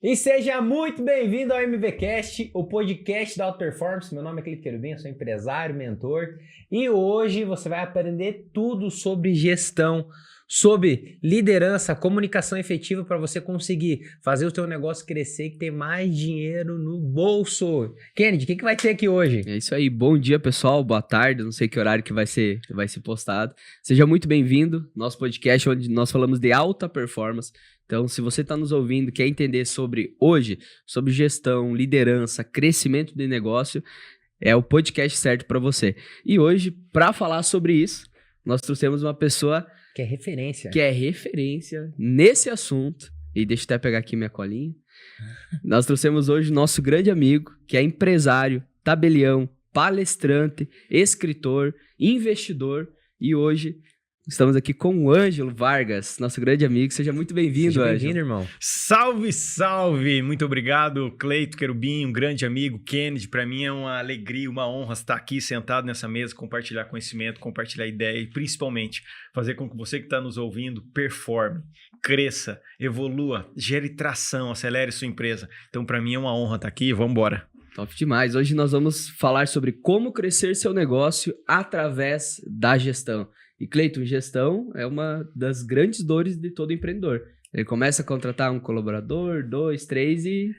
E seja muito bem-vindo ao MVCast, o podcast da Alta Performance. Meu nome é Cleiton Querubim, eu sou empresário, mentor, e hoje você vai aprender tudo sobre gestão, sobre liderança, comunicação efetiva para você conseguir fazer o seu negócio crescer e ter mais dinheiro no bolso. Kennedy, o que vai ter aqui hoje? É isso aí, bom dia pessoal, boa tarde, não sei que horário que vai ser postado. Seja muito bem-vindo, nosso podcast onde nós falamos de alta performance. Então, se você está nos ouvindo, quer entender sobre gestão, liderança, crescimento de negócio, é o podcast certo para você. E hoje, para falar sobre isso, nós trouxemos uma pessoa que é referência nesse assunto. E deixa eu até pegar aqui minha colinha. Nós trouxemos hoje o nosso grande amigo, que é empresário, tabelião, palestrante, escritor, investidor. E hoje estamos aqui com o Ângelo Vargas, nosso grande amigo. Seja muito bem-vindo, Ângelo. Bem-vindo, irmão. Salve, salve! Muito obrigado, Cleiton Querubim, um grande amigo, Kennedy. Para mim é uma alegria, uma honra estar aqui sentado nessa mesa, compartilhar conhecimento, compartilhar ideia e principalmente fazer com que você que está nos ouvindo performe, cresça, evolua, gere tração, acelere sua empresa. Então, para mim é uma honra estar aqui. Vamos embora. Top demais. Hoje nós vamos falar sobre como crescer seu negócio através da gestão. E, Cleiton, gestão é uma das grandes dores de todo empreendedor. Ele começa a contratar um colaborador, 2, 3 e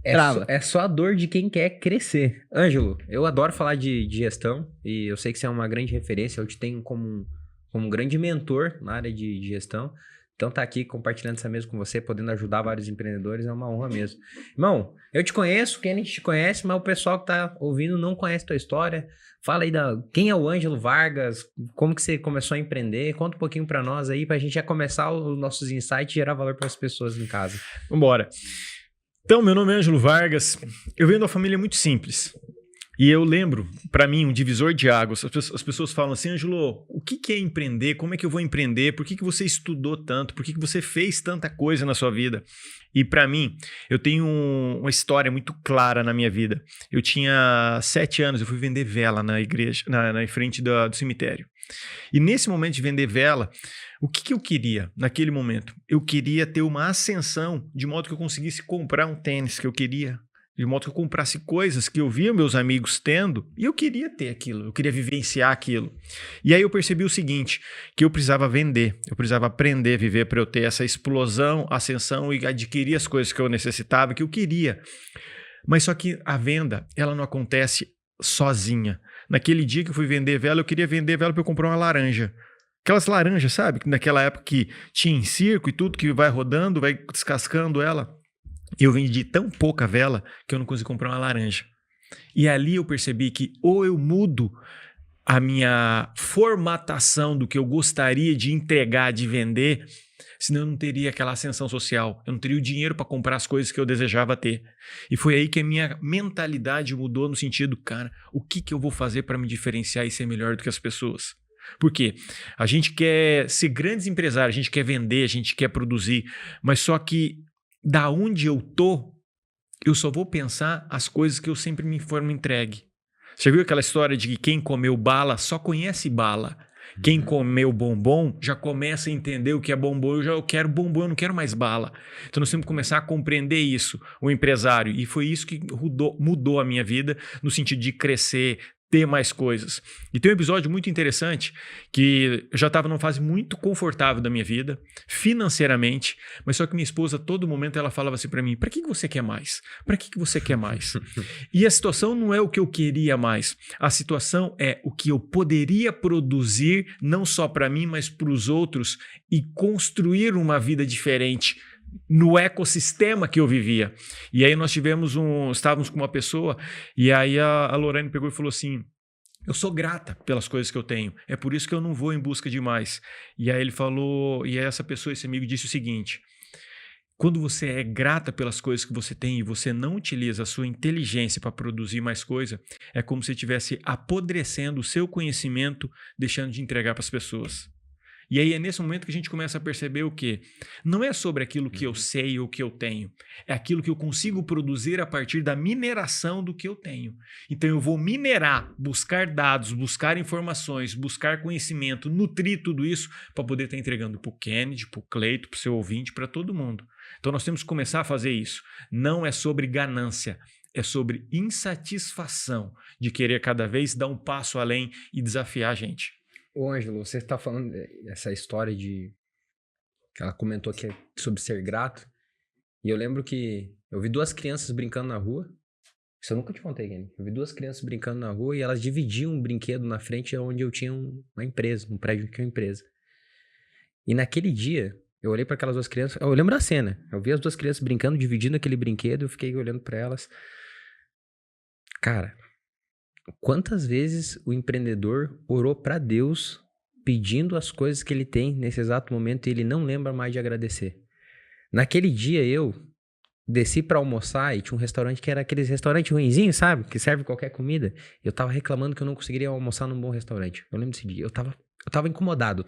trava. É só a dor de quem quer crescer. Ângelo, eu adoro falar de gestão e eu sei que você é uma grande referência. Eu te tenho como um grande mentor na área de gestão. Então, tá aqui compartilhando essa mesa com você, podendo ajudar vários empreendedores, é uma honra mesmo. Irmão, eu te conheço, o Kennedy te conhece, mas o pessoal que tá ouvindo não conhece a tua história. Fala aí quem é o Ângelo Vargas, como que você começou a empreender, conta um pouquinho para nós aí, pra gente já começar os nossos insights e gerar valor para as pessoas em casa. Vambora. Então, meu nome é Ângelo Vargas, eu venho de uma família muito simples. E eu lembro, para mim, um divisor de águas. As pessoas falam assim, Ângelo, o que é empreender? Como é que eu vou empreender? Por que você estudou tanto? Por que você fez tanta coisa na sua vida? E para mim, eu tenho uma história muito clara na minha vida. Eu tinha 7 anos, eu fui vender vela na igreja, na frente do cemitério. E nesse momento de vender vela, o que eu queria naquele momento? Eu queria ter uma ascensão de modo que eu conseguisse comprar um tênis que eu queria. De modo que eu comprasse coisas que eu via meus amigos tendo e eu queria ter aquilo, eu queria vivenciar aquilo. E aí eu percebi o seguinte, que eu precisava vender, eu precisava aprender a viver para eu ter essa explosão, ascensão e adquirir as coisas que eu necessitava, que eu queria. Mas só que a venda, ela não acontece sozinha. Naquele dia que eu fui vender vela, eu queria vender vela para eu comprar uma laranja. Aquelas laranjas, sabe? Naquela época que tinha em circo e tudo, que vai rodando, vai descascando ela. Eu vendi tão pouca vela que eu não consegui comprar uma laranja. E ali eu percebi que ou eu mudo a minha formatação do que eu gostaria de entregar, de vender, senão eu não teria aquela ascensão social. Eu não teria o dinheiro para comprar as coisas que eu desejava ter. E foi aí que a minha mentalidade mudou no sentido, cara, o que eu vou fazer para me diferenciar e ser melhor do que as pessoas? Por quê? A gente quer ser grandes empresários, a gente quer vender, a gente quer produzir, mas só que da onde eu tô, eu só vou pensar as coisas que eu sempre me informo entregue. Você viu aquela história de que quem comeu bala só conhece bala? Quem comeu bombom já começa a entender o que é bombom. Eu quero bombom, eu não quero mais bala. Então nós temos que começar a compreender isso, o empresário. E foi isso que mudou a minha vida no sentido de crescer, ter mais coisas. E tem um episódio muito interessante que eu já estava numa fase muito confortável da minha vida, financeiramente, mas só que minha esposa, a todo momento, ela falava assim para mim, para que você quer mais? Para que você quer mais? E a situação não é o que eu queria mais. A situação é o que eu poderia produzir, não só para mim, mas para os outros e construir uma vida diferente no ecossistema que eu vivia. E aí nós estávamos com uma pessoa e aí a Lorraine pegou e falou assim, eu sou grata pelas coisas que eu tenho, é por isso que eu não vou em busca de mais. E aí ele falou, e aí essa pessoa, esse amigo disse o seguinte, quando você é grata pelas coisas que você tem e você não utiliza a sua inteligência para produzir mais coisa, é como se estivesse apodrecendo o seu conhecimento, deixando de entregar para as pessoas. E aí é nesse momento que a gente começa a perceber o quê? Não é sobre aquilo que eu sei ou que eu tenho. É aquilo que eu consigo produzir a partir da mineração do que eu tenho. Então eu vou minerar, buscar dados, buscar informações, buscar conhecimento, nutrir tudo isso para poder estar entregando para o Kennedy, para o Cleiton, para o seu ouvinte, para todo mundo. Então nós temos que começar a fazer isso. Não é sobre ganância, é sobre insatisfação de querer cada vez dar um passo além e desafiar a gente. Ô, Ângelo, você está falando essa história de... Ela comentou que é sobre ser grato. E eu lembro que eu vi 2 crianças brincando na rua. Isso eu nunca te contei, Kenny. Eu vi 2 crianças brincando na rua e elas dividiam um brinquedo na frente onde eu tinha uma empresa, um prédio que tinha uma empresa. E naquele dia, eu olhei para aquelas 2 crianças, eu lembro da cena. Eu vi as 2 crianças brincando, dividindo aquele brinquedo, eu fiquei olhando para elas. Cara, quantas vezes o empreendedor orou para Deus pedindo as coisas que ele tem nesse exato momento e ele não lembra mais de agradecer? Naquele dia eu desci pra almoçar e tinha um restaurante que era aqueles restaurantes ruinzinhos, sabe? Que serve qualquer comida. Eu tava reclamando que eu não conseguiria almoçar num bom restaurante. Eu lembro desse dia. Eu tava incomodado.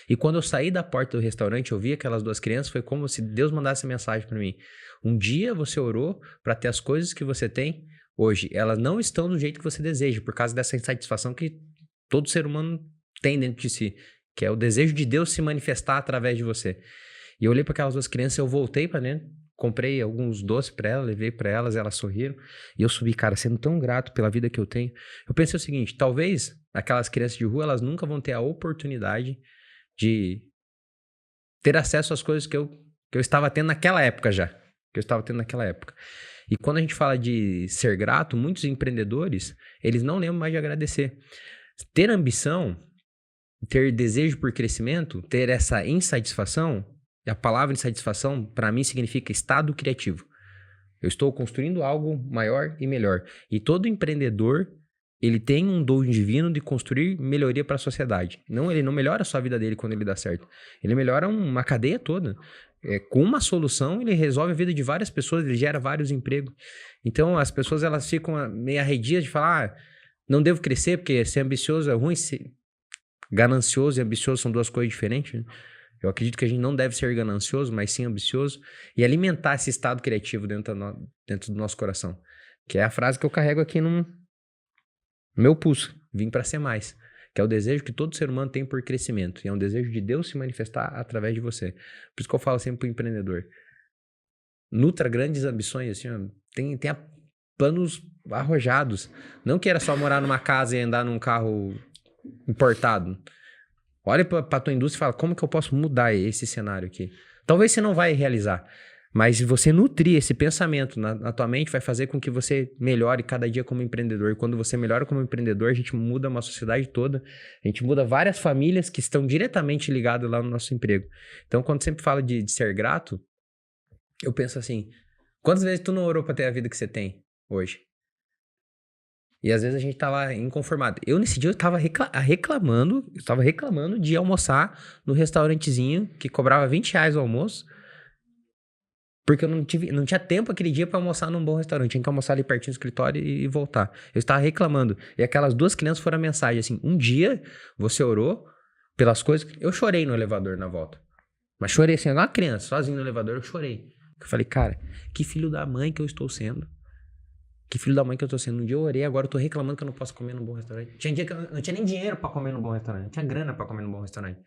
E quando eu saí da porta do restaurante, eu vi aquelas 2 crianças, foi como se Deus mandasse mensagem pra mim. Um dia você orou pra ter as coisas que você tem hoje. Elas não estão do jeito que você deseja, por causa dessa insatisfação que todo ser humano tem dentro de si, que é o desejo de Deus se manifestar através de você. E eu olhei pra aquelas 2 crianças, eu voltei pra dentro, comprei alguns doces pra elas, levei pra elas, elas sorriram. E eu subi, cara, sendo tão grato pela vida que eu tenho. Eu pensei o seguinte, talvez aquelas crianças de rua, elas nunca vão ter a oportunidade de ter acesso às coisas que eu estava tendo naquela época já. E quando a gente fala de ser grato, muitos empreendedores, eles não lembram mais de agradecer. Ter ambição, ter desejo por crescimento, ter essa insatisfação, a palavra insatisfação, para mim, significa estado criativo. Eu estou construindo algo maior e melhor. E todo empreendedor, ele tem um dom divino de construir melhoria para a sociedade. Ele não melhora a sua vida dele quando ele dá certo. Ele melhora uma cadeia toda. Com uma solução, ele resolve a vida de várias pessoas, ele gera vários empregos. Então, as pessoas elas ficam meio arredias de falar, não devo crescer porque ser ambicioso é ruim. Ganancioso e ambicioso são 2 coisas diferentes, né? Eu acredito que a gente não deve ser ganancioso, mas sim ambicioso e alimentar esse estado criativo dentro do nosso coração. Que é a frase que eu carrego aqui no meu pulso, vim para ser mais. Que é o desejo que todo ser humano tem por crescimento. E é um desejo de Deus se manifestar através de você. Por isso que eu falo sempre pro empreendedor. Nutra grandes ambições, assim, ó, tem planos arrojados. Não queira só morar numa casa e andar num carro importado. Olha pra tua indústria e fala, como que eu posso mudar esse cenário aqui? Talvez você não vai realizar, mas você nutrir esse pensamento na tua mente vai fazer com que você melhore cada dia como empreendedor. E quando você melhora como empreendedor, a gente muda uma sociedade toda, a gente muda várias famílias que estão diretamente ligadas lá no nosso emprego. Então, quando sempre fala de ser grato, eu penso assim, quantas vezes tu não orou pra ter a vida que você tem hoje? E às vezes a gente tá lá inconformado. Nesse dia, eu tava reclamando de almoçar no restaurantezinho que cobrava R$20 o almoço, porque eu não tinha tempo aquele dia pra almoçar num bom restaurante. Tinha que almoçar ali pertinho do escritório e voltar. Eu estava reclamando. E aquelas 2 crianças foram a mensagem assim, um dia você orou pelas coisas... Eu chorei no elevador na volta. Mas chorei assim, igual uma criança, sozinho no elevador, eu chorei. Eu falei, cara, que filho da mãe que eu estou sendo. Um dia eu orei, agora eu tô reclamando que eu não posso comer num bom restaurante. Tinha dia que eu não tinha nem dinheiro pra comer num bom restaurante. Não tinha grana pra comer num bom restaurante.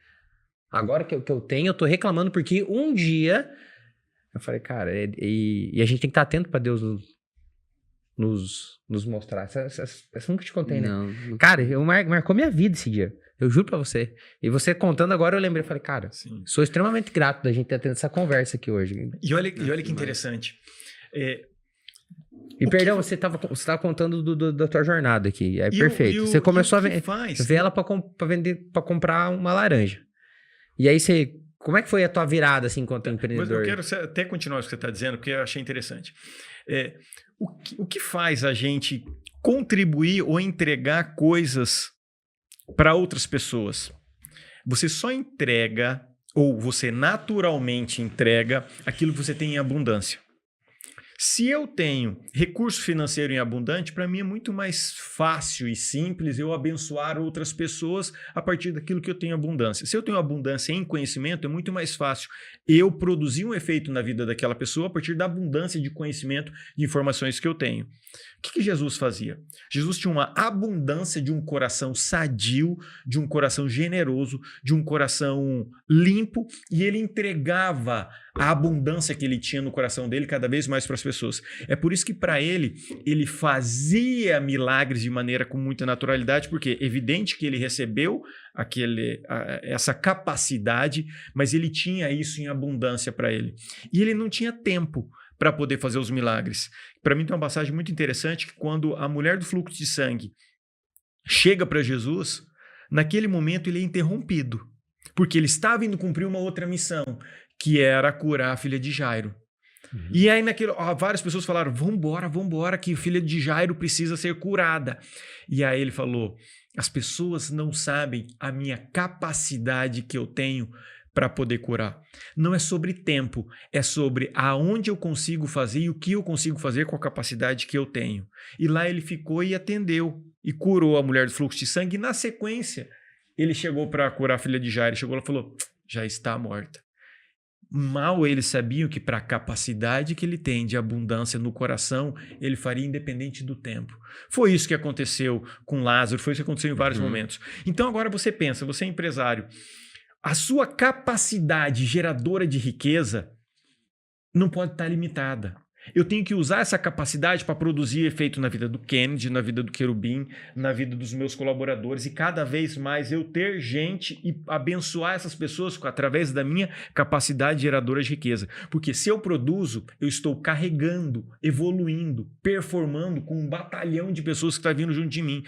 Agora que eu tenho, eu tô reclamando porque um dia... Eu falei, cara, e a gente tem que estar atento pra Deus nos mostrar. Essa nunca te contei, né? Não. Cara, marcou minha vida esse dia. Eu juro pra você. E você contando agora, eu lembrei. Falei, cara, Sim. Sou extremamente grato da gente ter tendo essa conversa aqui hoje. E olha que interessante. Perdão, você tava contando da tua jornada aqui. É perfeito. Você começou a ver ela pra comprar uma laranja. E aí você... Como é que foi a tua virada, assim, enquanto empreendedor? Mas eu quero até continuar o que você está dizendo, porque eu achei interessante. O que faz a gente contribuir ou entregar coisas para outras pessoas? Você só entrega, ou você naturalmente entrega, aquilo que você tem em abundância. Se eu tenho recurso financeiro em abundante, para mim é muito mais fácil e simples eu abençoar outras pessoas a partir daquilo que eu tenho abundância. Se eu tenho abundância em conhecimento, é muito mais fácil eu produzir um efeito na vida daquela pessoa a partir da abundância de conhecimento, de informações que eu tenho. O que Jesus fazia? Jesus tinha uma abundância de um coração sadio, de um coração generoso, de um coração limpo, e ele entregava a abundância que ele tinha no coração dele cada vez mais para as pessoas. É por isso que para ele fazia milagres de maneira com muita naturalidade, porque é evidente que ele recebeu essa capacidade, mas ele tinha isso em abundância para ele. E ele não tinha tempo para poder fazer os milagres. Para mim tem uma passagem muito interessante que quando a mulher do fluxo de sangue chega para Jesus, naquele momento ele é interrompido, porque ele estava indo cumprir uma outra missão, que era curar a filha de Jairo. Uhum. E aí várias pessoas falaram, vambora, que a filha de Jairo precisa ser curada. E aí ele falou, as pessoas não sabem a minha capacidade que eu tenho para poder curar. Não é sobre tempo, é sobre aonde eu consigo fazer e o que eu consigo fazer com a capacidade que eu tenho. E lá ele ficou e atendeu e curou a mulher do fluxo de sangue. E na sequência, ele chegou para curar a filha de Jairo, chegou lá e falou, já está morta. Mal eles sabiam que para a capacidade que ele tem de abundância no coração, ele faria independente do tempo. Foi isso que aconteceu com Lázaro, foi isso que aconteceu em vários momentos. Então agora você pensa, você é empresário, a sua capacidade geradora de riqueza não pode estar limitada. Eu tenho que usar essa capacidade para produzir efeito na vida do Kennedy, na vida do Querubim, na vida dos meus colaboradores e cada vez mais eu ter gente e abençoar essas pessoas através da minha capacidade geradora de riqueza. Porque se eu produzo, eu estou carregando, evoluindo, performando com um batalhão de pessoas que está vindo junto de mim.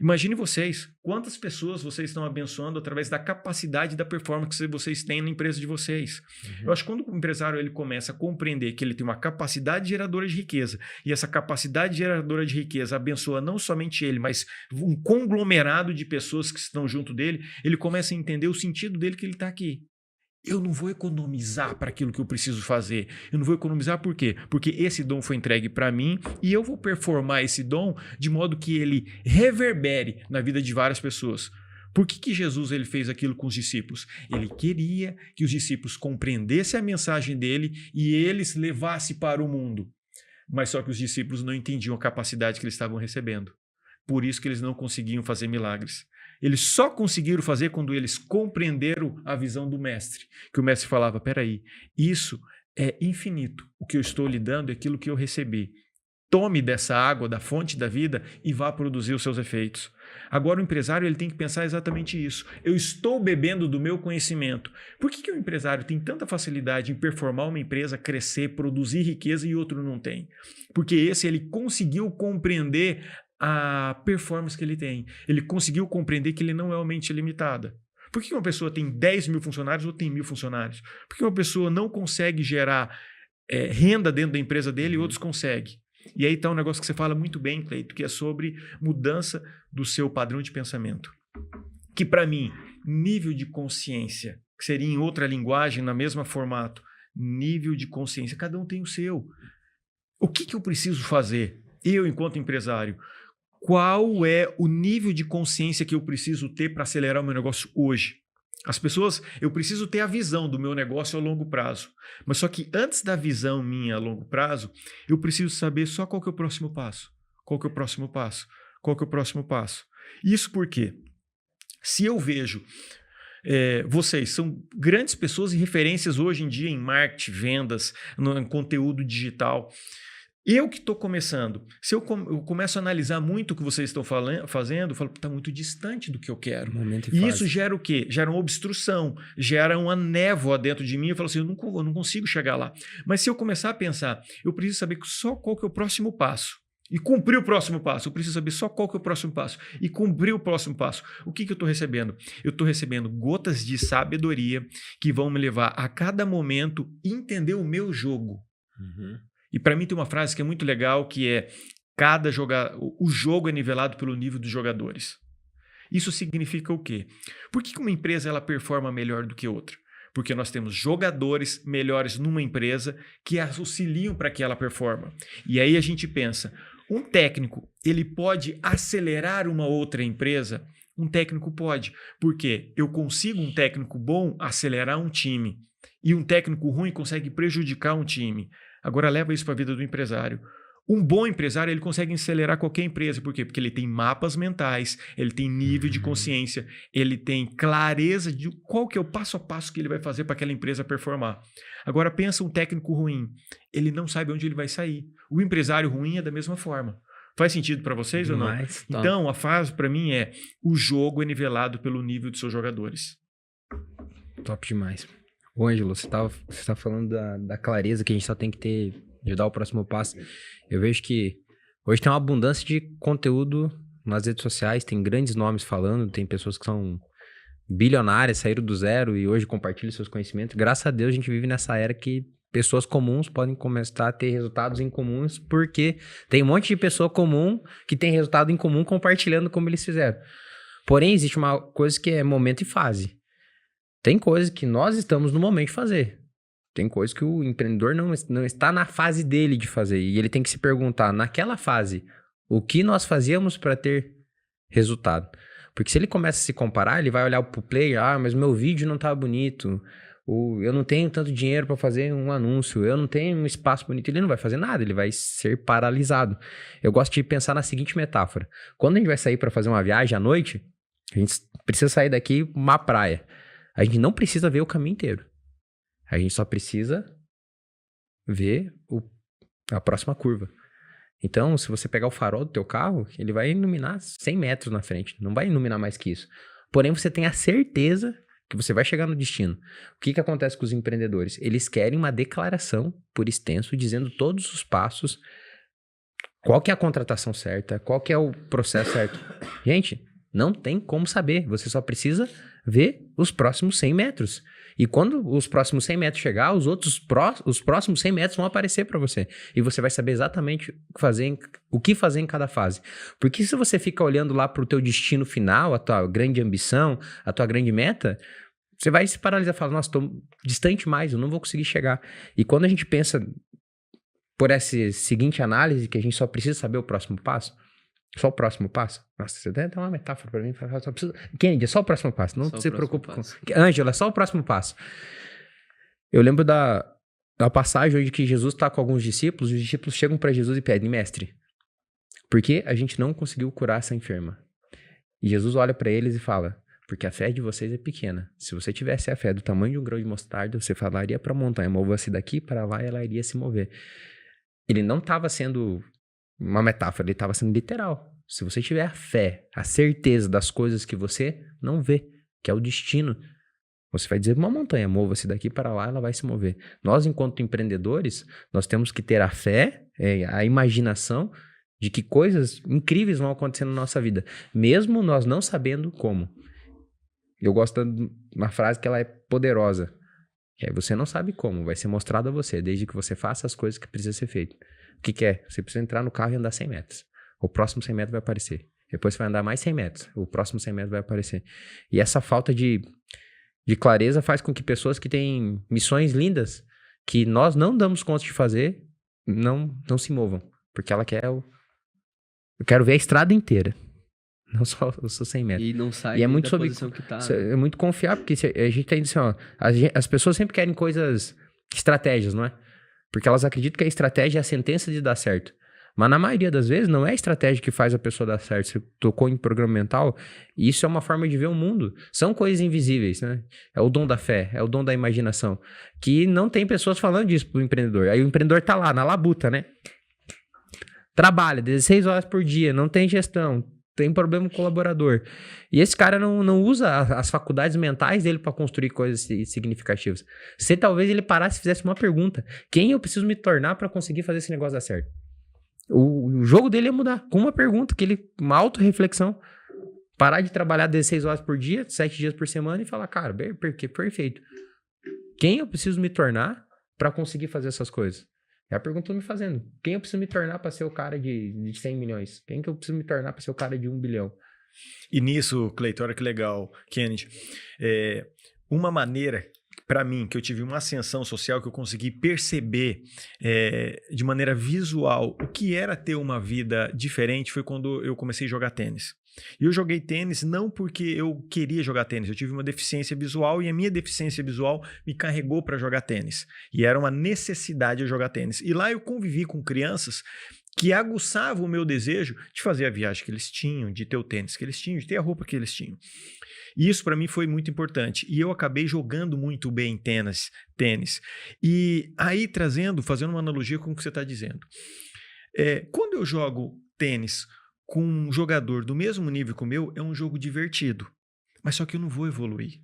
Imagine vocês, quantas pessoas vocês estão abençoando através da capacidade e da performance que vocês têm na empresa de vocês. Uhum. Eu acho que quando o empresário ele começa a compreender que ele tem uma capacidade geradora de riqueza e essa capacidade geradora de riqueza abençoa não somente ele, mas um conglomerado de pessoas que estão junto dele, ele começa a entender o sentido dele que ele está aqui. Eu não vou economizar para aquilo que eu preciso fazer. Eu não vou economizar por quê? Porque esse dom foi entregue para mim e eu vou performar esse dom de modo que ele reverbere na vida de várias pessoas. Por que Jesus ele fez aquilo com os discípulos? Ele queria que os discípulos compreendessem a mensagem dele e eles levassem para o mundo. Mas só que os discípulos não entendiam a capacidade que eles estavam recebendo. Por isso que eles não conseguiam fazer milagres. Eles só conseguiram fazer quando eles compreenderam a visão do mestre. Que o mestre falava, peraí, isso é infinito. O que eu estou lhe dando é aquilo que eu recebi. Tome dessa água, da fonte da vida e vá produzir os seus efeitos. Agora o empresário ele tem que pensar exatamente isso. Eu estou bebendo do meu conhecimento. Por que o empresário tem tanta facilidade em performar uma empresa, crescer, produzir riqueza e outro não tem? Porque esse ele conseguiu compreender a performance que ele tem. Ele conseguiu compreender que ele não é uma mente limitada. Por que uma pessoa tem 10 mil funcionários ou tem 1.000 funcionários? Por que uma pessoa não consegue gerar renda dentro da empresa dele e outros conseguem? E aí está um negócio que você fala muito bem, Cleito, que é sobre mudança do seu padrão de pensamento. Que para mim, nível de consciência, que seria em outra linguagem, na mesma formato, nível de consciência, cada um tem o seu. O que eu preciso fazer? Eu, enquanto empresário, qual é o nível de consciência que eu preciso ter para acelerar o meu negócio hoje? As pessoas, eu preciso ter a visão do meu negócio a longo prazo. Mas só que antes da visão minha a longo prazo, eu preciso saber só qual que é o próximo passo. Qual que é o próximo passo? Qual que é o próximo passo? Isso porque, se eu vejo, vocês são grandes pessoas e referências hoje em dia em marketing, vendas, no conteúdo digital. Eu que estou começando, se eu começo a analisar muito o que vocês estão fazendo, eu falo, está muito distante do que eu quero. E isso gera o quê? Gera uma obstrução, gera uma névoa dentro de mim. Eu falo assim, eu não consigo chegar lá. Mas se eu começar a pensar, eu preciso saber só qual que é o próximo passo. E cumprir o próximo passo. Eu preciso saber só qual que é o próximo passo. E cumprir o próximo passo. O que eu estou recebendo? Eu estou recebendo gotas de sabedoria que vão me levar a cada momento entender o meu jogo. Uhum. E para mim tem uma frase que é muito legal, que é o jogo é nivelado pelo nível dos jogadores. Isso significa o quê? Por que uma empresa ela performa melhor do que outra? Porque nós temos jogadores melhores numa empresa que auxiliam para que ela performe. E aí a gente pensa, um técnico ele pode acelerar uma outra empresa? Um técnico pode, porque eu consigo um técnico bom acelerar um time e um técnico ruim consegue prejudicar um time. Agora leva isso para a vida do empresário. Um bom empresário, ele consegue acelerar qualquer empresa. Por quê? Porque ele tem mapas mentais, ele tem nível de consciência, ele tem clareza de qual que é o passo a passo que ele vai fazer para aquela empresa performar. Agora, pensa um técnico ruim. Ele não sabe onde ele vai sair. O empresário ruim é da mesma forma. Faz sentido para vocês ou não? Então, a frase para mim é: o jogo é nivelado pelo nível dos seus jogadores. Top demais. Ô, Ângelo, você tá falando da clareza que a gente só tem que ter de dar o próximo passo. Eu vejo que hoje tem uma abundância de conteúdo nas redes sociais, tem grandes nomes falando, tem pessoas que são bilionárias, saíram do zero e hoje compartilham seus conhecimentos. Graças a Deus a gente vive nessa era que pessoas comuns podem começar a ter resultados incomuns, porque tem um monte de pessoa comum que tem resultado em comum compartilhando como eles fizeram. Porém, existe uma coisa que é momento e fase. Tem coisas que nós estamos no momento de fazer. Tem coisas que o empreendedor não está na fase dele de fazer. E ele tem que se perguntar, naquela fase, o que nós fazíamos para ter resultado? Porque se ele começa a se comparar, ele vai olhar para o player, mas meu vídeo não tá bonito, eu não tenho tanto dinheiro para fazer um anúncio, eu não tenho um espaço bonito. Ele não vai fazer nada, ele vai ser paralisado. Eu gosto de pensar na seguinte metáfora. Quando a gente vai sair para fazer uma viagem à noite, a gente precisa sair daqui para uma praia. A gente não precisa ver o caminho inteiro. A gente só precisa ver a próxima curva. Então, se você pegar o farol do teu carro, ele vai iluminar 100 metros na frente. Não vai iluminar mais que isso. Porém, você tem a certeza que você vai chegar no destino. O que acontece com os empreendedores? Eles querem uma declaração por extenso, dizendo todos os passos, qual que é a contratação certa, qual que é o processo certo. Gente, não tem como saber. Você só precisa ver os próximos 100 metros. E quando os próximos 100 metros chegar, os próximos 100 metros vão aparecer para você. E você vai saber exatamente o que fazer em cada fase. Porque se você fica olhando lá para o teu destino final, a tua grande ambição, a tua grande meta, você vai se paralisar e falar, nossa, estou distante mais, eu não vou conseguir chegar. E quando a gente pensa por essa seguinte análise, que a gente só precisa saber o próximo passo, só o próximo passo? Nossa, você deve dar uma metáfora pra mim. Só precisa... Kennedy, é só o próximo passo. Não se preocupe com... Ângela, é só o próximo passo. Eu lembro da passagem onde que Jesus está com alguns discípulos, e os discípulos chegam para Jesus e pedem, mestre, por que a gente não conseguiu curar essa enferma? E Jesus olha para eles e fala, porque a fé de vocês é pequena. Se você tivesse a fé do tamanho de um grão de mostarda, você falaria para a montanha, mova-se daqui para lá e ela iria se mover. Ele não estava sendo... uma metáfora, ele estava sendo literal. Se você tiver a fé, a certeza das coisas que você não vê, que é o destino, você vai dizer uma montanha, mova-se daqui para lá, ela vai se mover. Nós, enquanto empreendedores, nós temos que ter a fé, a imaginação de que coisas incríveis vão acontecer na nossa vida, mesmo nós não sabendo como. Eu gosto de uma frase que ela é poderosa. Você não sabe como, vai ser mostrado a você, desde que você faça as coisas que precisam ser feitas. O que é? Você precisa entrar no carro e andar 100 metros. O próximo 100 metros vai aparecer. Depois você vai andar mais 100 metros. O próximo 100 metros vai aparecer. E essa falta de clareza faz com que pessoas que têm missões lindas, que nós não damos conta de fazer, não se movam. Porque ela quer eu quero ver a estrada inteira. Não só os 100 metros. E não sai é muito da posição que tá. É muito confiar, porque a gente tá indo assim, ó, as pessoas sempre querem coisas, estratégias, não é? Porque elas acreditam que a estratégia é a sentença de dar certo. Mas na maioria das vezes não é a estratégia que faz a pessoa dar certo. Você tocou em programa mental, e isso é uma forma de ver o mundo. São coisas invisíveis, né? É o dom da fé, é o dom da imaginação. Que não tem pessoas falando disso pro empreendedor. Aí o empreendedor tá lá, na labuta, né? Trabalha 16 horas por dia, não tem gestão, tem problema com o colaborador. E esse cara não usa as faculdades mentais dele para construir coisas significativas. Se talvez ele parasse e fizesse uma pergunta: quem eu preciso me tornar para conseguir fazer esse negócio dar certo? O jogo dele ia mudar com uma pergunta, uma autorreflexão. Parar de trabalhar 16 horas por dia, 7 dias por semana e falar, cara, perfeito. Quem eu preciso me tornar para conseguir fazer essas coisas? É a pergunta que eu tô me fazendo. Quem eu preciso me tornar para ser o cara de 100 milhões? Quem que eu preciso me tornar para ser o cara de 1 bilhão? E nisso, Cleiton, olha que legal, Kennedy. Uma maneira, para mim, que eu tive uma ascensão social, que eu consegui perceber de maneira visual o que era ter uma vida diferente, foi quando eu comecei a jogar tênis. E eu joguei tênis não porque eu queria jogar tênis, eu tive uma deficiência visual e a minha deficiência visual me carregou para jogar tênis. E era uma necessidade eu jogar tênis. E lá eu convivi com crianças que aguçava o meu desejo de fazer a viagem que eles tinham, de ter o tênis que eles tinham, de ter a roupa que eles tinham. E isso para mim foi muito importante. E eu acabei jogando muito bem tênis. E aí fazendo uma analogia com o que você está dizendo. Quando eu jogo tênis com um jogador do mesmo nível que o meu, é um jogo divertido. Mas só que eu não vou evoluir.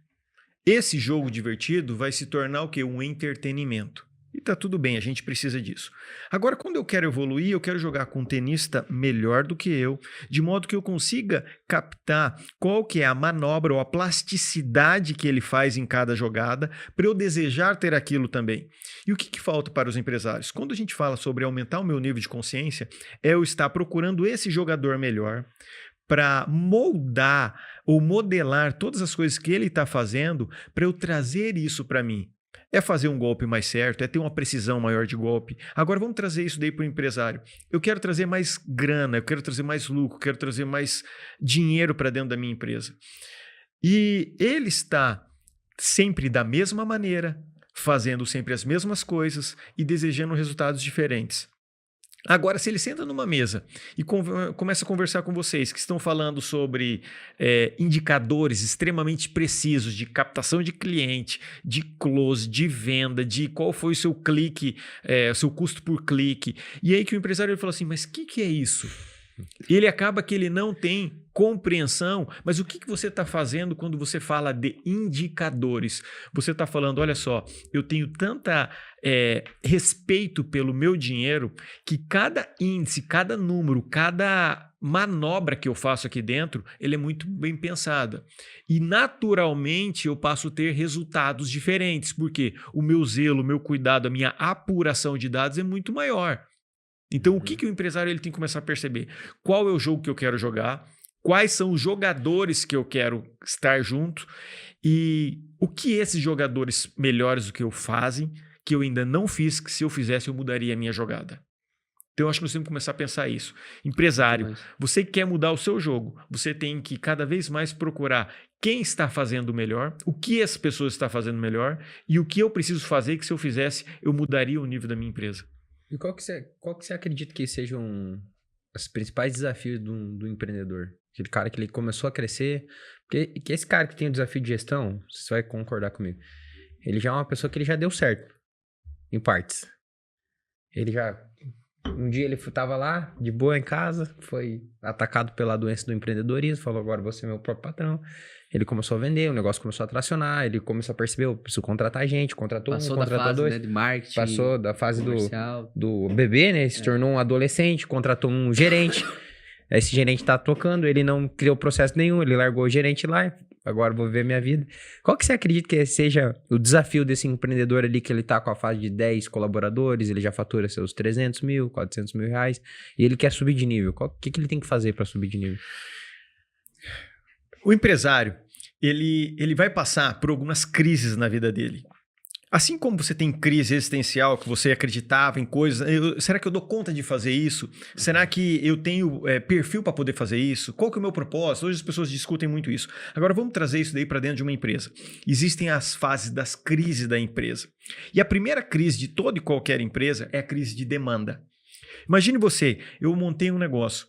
Esse jogo divertido vai se tornar o quê? Um entretenimento. E tá tudo bem, a gente precisa disso. Agora, quando eu quero evoluir, eu quero jogar com um tenista melhor do que eu, de modo que eu consiga captar qual que é a manobra ou a plasticidade que ele faz em cada jogada, para eu desejar ter aquilo também. E o que falta para os empresários? Quando a gente fala sobre aumentar o meu nível de consciência, é eu estar procurando esse jogador melhor, para moldar ou modelar todas as coisas que ele está fazendo, para eu trazer isso para mim. É fazer um golpe mais certo, é ter uma precisão maior de golpe. Agora vamos trazer isso daí para o empresário. Eu quero trazer mais grana, eu quero trazer mais lucro, quero trazer mais dinheiro para dentro da minha empresa. E ele está sempre da mesma maneira, fazendo sempre as mesmas coisas e desejando resultados diferentes. Agora, se ele senta numa mesa e começa a conversar com vocês que estão falando sobre indicadores extremamente precisos de captação de cliente, de close, de venda, de qual foi o seu clique, seu custo por clique, e aí que o empresário ele fala assim, mas o que é isso? Ele acaba que ele não tem compreensão, mas o que você está fazendo quando você fala de indicadores? Você está falando, olha só, eu tenho tanta respeito pelo meu dinheiro que cada índice, cada número, cada manobra que eu faço aqui dentro, ele é muito bem pensada. E naturalmente eu passo a ter resultados diferentes, porque o meu zelo, o meu cuidado, a minha apuração de dados é muito maior. Então, o que o empresário ele tem que começar a perceber? Qual é o jogo que eu quero jogar? Quais são os jogadores que eu quero estar junto? E o que esses jogadores melhores do que eu fazem, que eu ainda não fiz, que se eu fizesse eu mudaria a minha jogada? Então, eu acho que nós temos que começar a pensar isso. Empresário, você quer mudar o seu jogo, você tem que cada vez mais procurar quem está fazendo melhor, o que as pessoas estão fazendo melhor e o que eu preciso fazer que se eu fizesse eu mudaria o nível da minha empresa. E qual que você acredita que sejam os principais desafios do empreendedor? Aquele cara que ele começou a crescer, porque esse cara que tem o desafio de gestão, você vai concordar comigo, ele já é uma pessoa que ele já deu certo, em partes. Um dia ele estava lá, de boa em casa, foi atacado pela doença do empreendedorismo, falou, agora você é meu próprio patrão. Ele começou a vender, o negócio começou a tracionar, ele começou a perceber, eu preciso contratar gente, contratou passou um, contratou da fase, dois. Né, de marketing, passou da fase do bebê, né? Se tornou um adolescente, contratou um gerente. Esse gerente tá tocando, ele não criou processo nenhum, ele largou o gerente lá, agora vou viver minha vida. Qual que você acredita que seja o desafio desse empreendedor ali, que ele tá com a fase de 10 colaboradores, ele já fatura seus 300 mil, 400 mil reais, e ele quer subir de nível? O que ele tem que fazer para subir de nível? O empresário, ele vai passar por algumas crises na vida dele. Assim como você tem crise existencial, que você acreditava em coisas, será que eu dou conta de fazer isso? Será que eu tenho perfil para poder fazer isso? Qual que é o meu propósito? Hoje as pessoas discutem muito isso. Agora vamos trazer isso daí para dentro de uma empresa. Existem as fases das crises da empresa. E a primeira crise de toda e qualquer empresa é a crise de demanda. Imagine você, eu montei um negócio.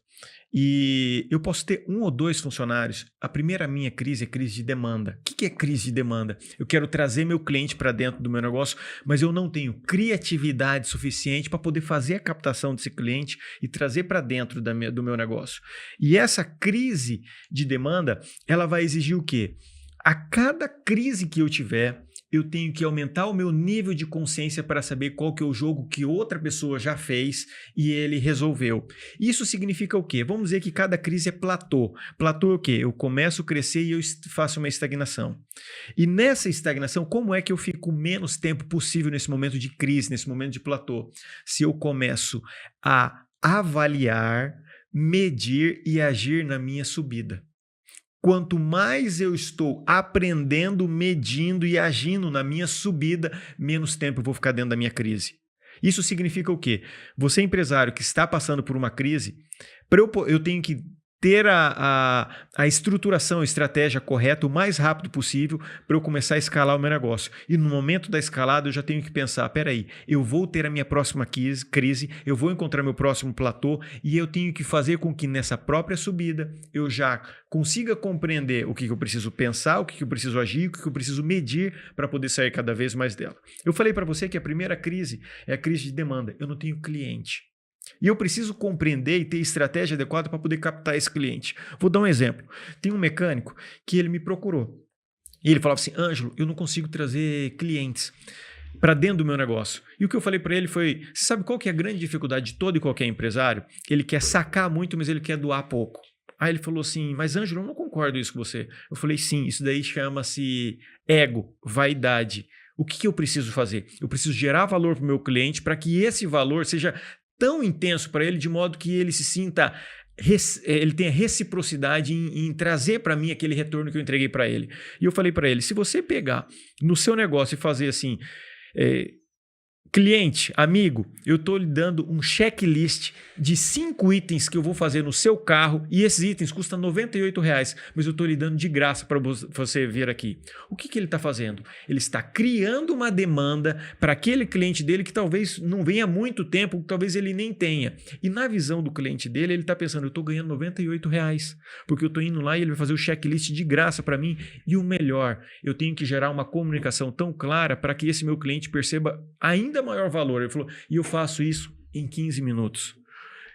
E eu posso ter 1 ou 2 funcionários. A primeira minha crise é crise de demanda. O que é crise de demanda? Eu quero trazer meu cliente para dentro do meu negócio, mas eu não tenho criatividade suficiente para poder fazer a captação desse cliente e trazer para dentro do meu negócio. E essa crise de demanda, ela vai exigir o quê? A cada crise que eu tiver, eu tenho que aumentar o meu nível de consciência para saber qual que é o jogo que outra pessoa já fez e ele resolveu. Isso significa o quê? Vamos dizer que cada crise é platô. Platô é o quê? Eu começo a crescer e eu faço uma estagnação. E nessa estagnação, como é que eu fico o menos tempo possível nesse momento de crise, nesse momento de platô? Se eu começo a avaliar, medir e agir na minha subida. Quanto mais eu estou aprendendo, medindo e agindo na minha subida, menos tempo eu vou ficar dentro da minha crise. Isso significa o quê? Você, empresário que está passando por uma crise, eu tenho que ter a estruturação, a estratégia correta o mais rápido possível para eu começar a escalar o meu negócio. E no momento da escalada eu já tenho que pensar, peraí, eu vou ter a minha próxima crise, eu vou encontrar meu próximo platô e eu tenho que fazer com que nessa própria subida eu já consiga compreender o que eu preciso pensar, o que eu preciso agir, o que eu preciso medir para poder sair cada vez mais dela. Eu falei para você que a primeira crise é a crise de demanda. Eu não tenho cliente. E eu preciso compreender e ter estratégia adequada para poder captar esse cliente. Vou dar um exemplo. Tem um mecânico que ele me procurou. E ele falava assim, Ângelo, eu não consigo trazer clientes para dentro do meu negócio. E o que eu falei para ele foi, você sabe qual que é a grande dificuldade de todo e qualquer empresário? Ele quer sacar muito, mas ele quer doar pouco. Aí ele falou assim, mas Ângelo, eu não concordo isso com você. Eu falei, sim, isso daí chama-se ego, vaidade. O que eu preciso fazer? Eu preciso gerar valor para o meu cliente para que esse valor seja tão intenso para ele, de modo que ele se sinta, ele tenha reciprocidade em trazer para mim aquele retorno que eu entreguei para ele. E eu falei para ele, se você pegar no seu negócio e fazer assim, cliente, amigo, eu estou lhe dando um checklist de 5 itens que eu vou fazer no seu carro e esses itens custam R$98, mas eu estou lhe dando de graça para você vir aqui. O que ele está fazendo? Ele está criando uma demanda para aquele cliente dele que talvez não venha há muito tempo, talvez ele nem tenha. E na visão do cliente dele, ele está pensando, eu estou ganhando R$98, porque eu estou indo lá e ele vai fazer o checklist de graça para mim. E o melhor, eu tenho que gerar uma comunicação tão clara para que esse meu cliente perceba ainda maior valor. Ele falou, e eu faço isso em 15 minutos.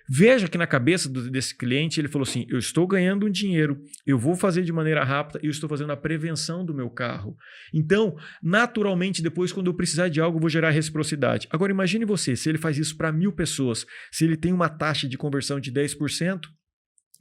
Veja que na cabeça desse cliente, ele falou assim, eu estou ganhando um dinheiro, eu vou fazer de maneira rápida e eu estou fazendo a prevenção do meu carro. Então, naturalmente, depois, quando eu precisar de algo, eu vou gerar reciprocidade. Agora, imagine você, se ele faz isso para 1.000 pessoas, se ele tem uma taxa de conversão de 10%,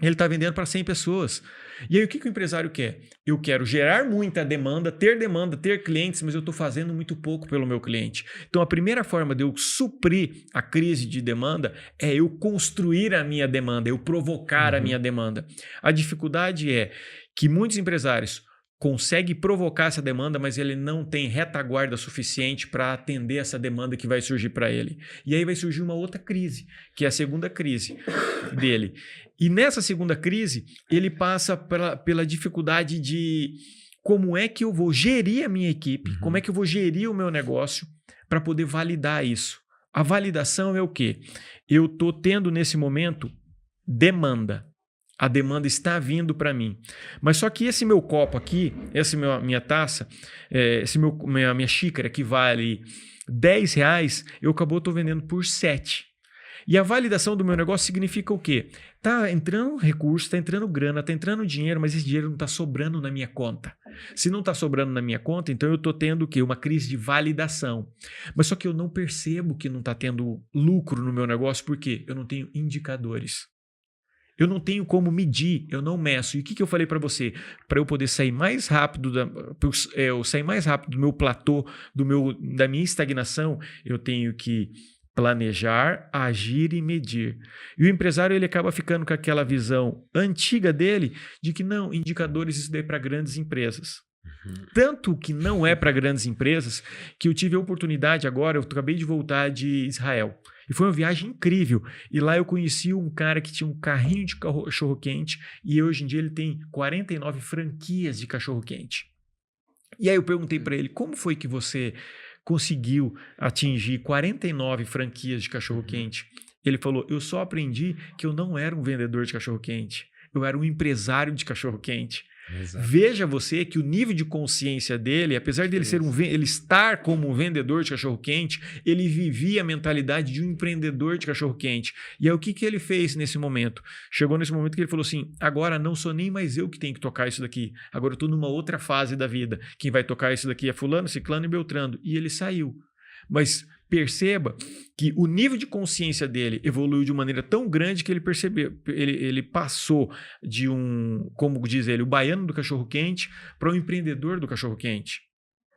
ele está vendendo para 100 pessoas. E aí o que o empresário quer? Eu quero gerar muita demanda, ter clientes, mas eu estou fazendo muito pouco pelo meu cliente. Então a primeira forma de eu suprir a crise de demanda é eu construir a minha demanda, eu provocar a minha demanda. A dificuldade é que muitos empresários conseguem provocar essa demanda, mas ele não tem retaguarda suficiente para atender essa demanda que vai surgir para ele. E aí vai surgir uma outra crise, que é a segunda crise dele. E nessa segunda crise, ele passa pela dificuldade de como é que eu vou gerir a minha equipe, como é que eu vou gerir o meu negócio para poder validar isso. A validação é o quê? Eu estou tendo nesse momento demanda. A demanda está vindo para mim. Mas só que esse meu copo aqui, minha taça, minha xícara que vale R$10, eu estou vendendo por 7. E a validação do meu negócio significa o quê? Está entrando recurso, está entrando grana, está entrando dinheiro, mas esse dinheiro não está sobrando na minha conta. Se não está sobrando na minha conta, então eu estou tendo o quê? Uma crise de validação. Mas só que eu não percebo que não está tendo lucro no meu negócio, porque eu não tenho indicadores. Eu não tenho como medir, eu não meço. E o que eu falei para você? Para eu poder sair mais rápido, do meu platô, da minha estagnação, eu tenho que planejar, agir e medir. E o empresário ele acaba ficando com aquela visão antiga dele de que não, indicadores isso daí é para grandes empresas. Tanto que não é para grandes empresas que eu tive a oportunidade agora, eu acabei de voltar de Israel. E foi uma viagem incrível. E lá eu conheci um cara que tinha um carrinho de cachorro-quente e hoje em dia ele tem 49 franquias de cachorro-quente. E aí eu perguntei para ele, como foi que você conseguiu atingir 49 franquias de cachorro-quente? Ele falou, eu só aprendi que eu não era um vendedor de cachorro-quente. Eu era um empresário de cachorro-quente. Exato. Veja você que o nível de consciência dele, apesar de ele estar como um vendedor de cachorro-quente, ele vivia a mentalidade de um empreendedor de cachorro-quente. E aí o que ele fez nesse momento? Chegou nesse momento que ele falou assim, agora não sou nem mais eu que tenho que tocar isso daqui, agora eu estou numa outra fase da vida. Quem vai tocar isso daqui é fulano, ciclano e beltrano. E ele saiu. Mas perceba que o nível de consciência dele evoluiu de maneira tão grande que ele percebeu, ele passou de como diz ele, o baiano do cachorro-quente para um empreendedor do cachorro-quente.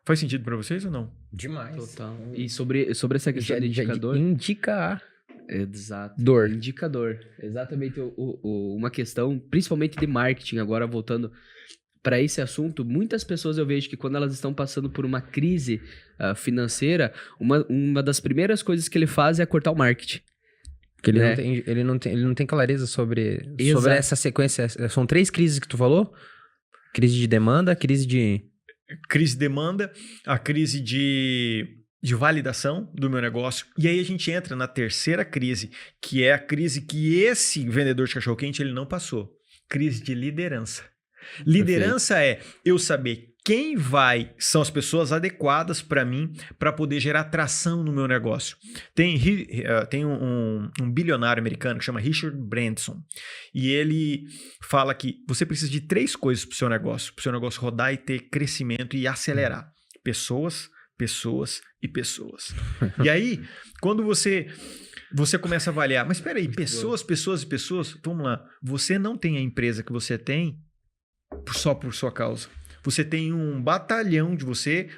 Faz sentido para vocês ou não? Demais. Total. E sobre essa questão de indicador... Indica Exato. Dor. Indicador. Exatamente uma questão, principalmente de marketing, agora voltando para esse assunto, muitas pessoas eu vejo que quando elas estão passando por uma crise financeira, uma das primeiras coisas que ele faz é cortar o marketing. Porque ele, né? ele não tem clareza sobre Exato. essa sequência. São 3 crises que tu falou? Crise de demanda, crise de... Crise de demanda, a crise de validação do meu negócio. E aí a gente entra na terceira crise, que é a crise que esse vendedor de cachorro-quente ele não passou. Crise de liderança. Liderança é eu saber quem são as pessoas adequadas para mim para poder gerar tração no meu negócio. Tem um bilionário americano que chama Richard Branson e ele fala que você precisa de 3 coisas para o seu negócio rodar e ter crescimento e acelerar. Pessoas, pessoas e pessoas. E aí, quando você começa a avaliar, mas espera aí, pessoas e pessoas, vamos lá, você não tem a empresa que você tem só por sua causa. Você tem um batalhão de você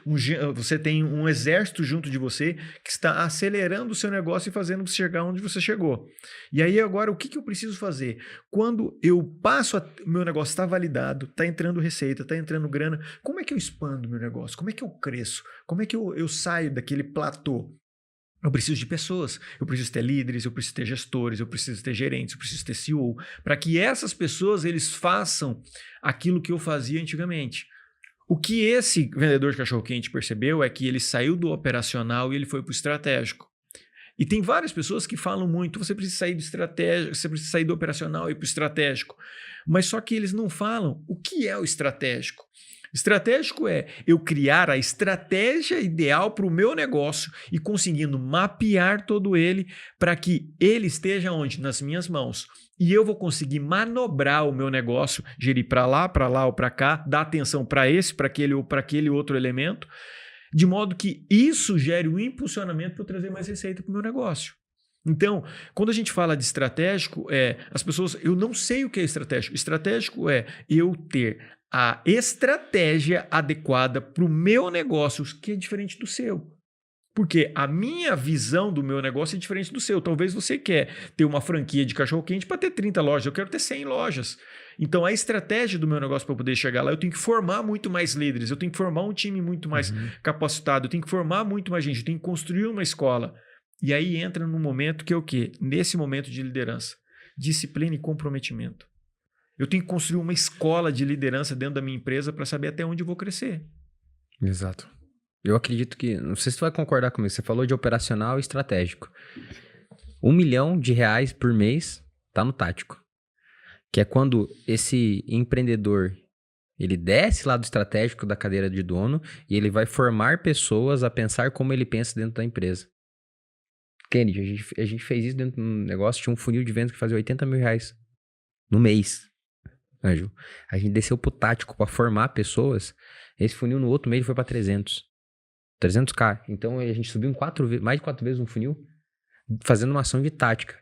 tem um exército junto de você que está acelerando o seu negócio e fazendo você chegar onde você chegou. E aí agora, o que eu preciso fazer? Quando eu passo, meu negócio está validado, está entrando receita, está entrando grana, como é que eu expando meu negócio? Como é que eu cresço? Como é que eu saio daquele platô? Eu preciso de pessoas, eu preciso ter líderes, eu preciso ter gestores, eu preciso ter gerentes, eu preciso ter CEO, para que essas pessoas eles façam aquilo que eu fazia antigamente. O que esse vendedor de cachorro-quente percebeu é que ele saiu do operacional e ele foi para o estratégico. E tem várias pessoas que falam muito, você precisa sair do estratégico, você precisa sair do operacional e ir para o estratégico. Mas só que eles não falam o que é o estratégico. Estratégico é eu criar a estratégia ideal para o meu negócio e conseguindo mapear todo ele para que ele esteja onde? Nas minhas mãos. E eu vou conseguir manobrar o meu negócio, gerir para lá ou para cá, dar atenção para esse, para aquele ou para aquele outro elemento, de modo que isso gere um impulsionamento para eu trazer mais receita para o meu negócio. Então, quando a gente fala de estratégico, as pessoas, eu não sei o que é estratégico. Estratégico é eu ter a estratégia adequada para o meu negócio, que é diferente do seu. Porque a minha visão do meu negócio é diferente do seu. Talvez você quer ter uma franquia de cachorro-quente para ter 30 lojas. Eu quero ter 100 lojas. Então, a estratégia do meu negócio para poder chegar lá, eu tenho que formar muito mais líderes. Eu tenho que formar um time muito mais capacitado. Eu tenho que formar muito mais gente. Eu tenho que construir uma escola. E aí entra no momento que é o quê? Nesse momento de liderança. Disciplina e comprometimento. Eu tenho que construir uma escola de liderança dentro da minha empresa para saber até onde eu vou crescer. Exato. Eu acredito que, não sei se tu vai concordar comigo, você falou de operacional e estratégico. R$1 milhão por mês tá no tático. Que é quando esse empreendedor, ele desce lá do estratégico da cadeira de dono e ele vai formar pessoas a pensar como ele pensa dentro da empresa. Kennedy, a gente fez isso dentro do negócio, tinha um funil de vendas que fazia R$80 mil no mês. Ângelo, a gente desceu pro tático para formar pessoas, esse funil no outro mês foi para 300k. Então a gente subiu mais de 4 vezes no funil, fazendo uma ação de tática.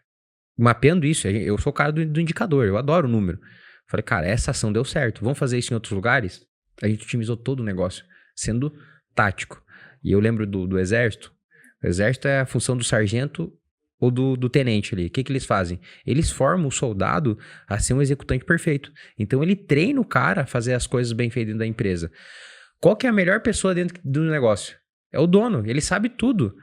Mapeando isso, eu sou o cara do indicador, eu adoro o número. Falei, cara, essa ação deu certo, vamos fazer isso em outros lugares? A gente otimizou todo o negócio, sendo tático. E eu lembro do exército. O exército é a função do sargento ou do tenente ali. O que eles fazem? Eles formam o soldado a ser um executante perfeito. Então ele treina o cara a fazer as coisas bem feitas dentro da empresa. Qual que é a melhor pessoa dentro do negócio? É o dono, ele sabe tudo.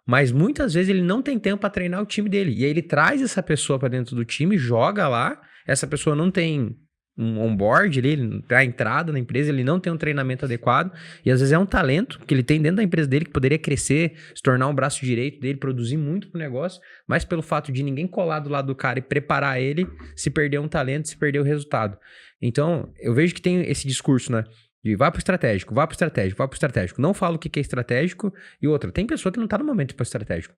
Mas muitas vezes ele não tem tempo para treinar o time dele. E aí ele traz essa pessoa para dentro do time, joga lá, essa pessoa não tem um onboard ali, a entrada na empresa, ele não tem um treinamento adequado, e às vezes é um talento que ele tem dentro da empresa dele, que poderia crescer, se tornar um braço direito dele, produzir muito pro negócio, mas pelo fato de ninguém colar do lado do cara e preparar ele, se perder um talento, se perder o resultado. Então, eu vejo que tem esse discurso, né? De vá pro estratégico, vá pro estratégico, vá pro estratégico. Não falo o que é estratégico. E outra, tem pessoa que não tá no momento pro estratégico.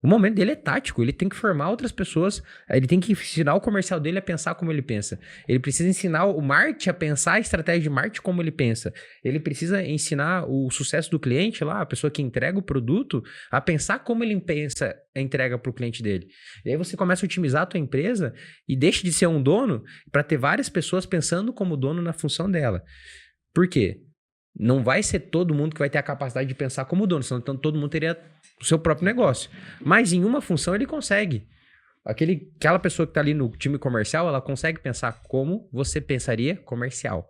O momento dele é tático, ele tem que formar outras pessoas, ele tem que ensinar o comercial dele a pensar como ele pensa. Ele precisa ensinar o marketing a pensar a estratégia de marketing como ele pensa. Ele precisa ensinar o sucesso do cliente lá, a pessoa que entrega o produto, a pensar como ele pensa a entrega para o cliente dele. E aí você começa a otimizar a tua empresa e deixa de ser um dono para ter várias pessoas pensando como dono na função dela. Por quê? Não vai ser todo mundo que vai ter a capacidade de pensar como dono, senão todo mundo teria o seu próprio negócio. Mas em uma função ele consegue. Aquela pessoa que está ali no time comercial, ela consegue pensar como você pensaria comercial.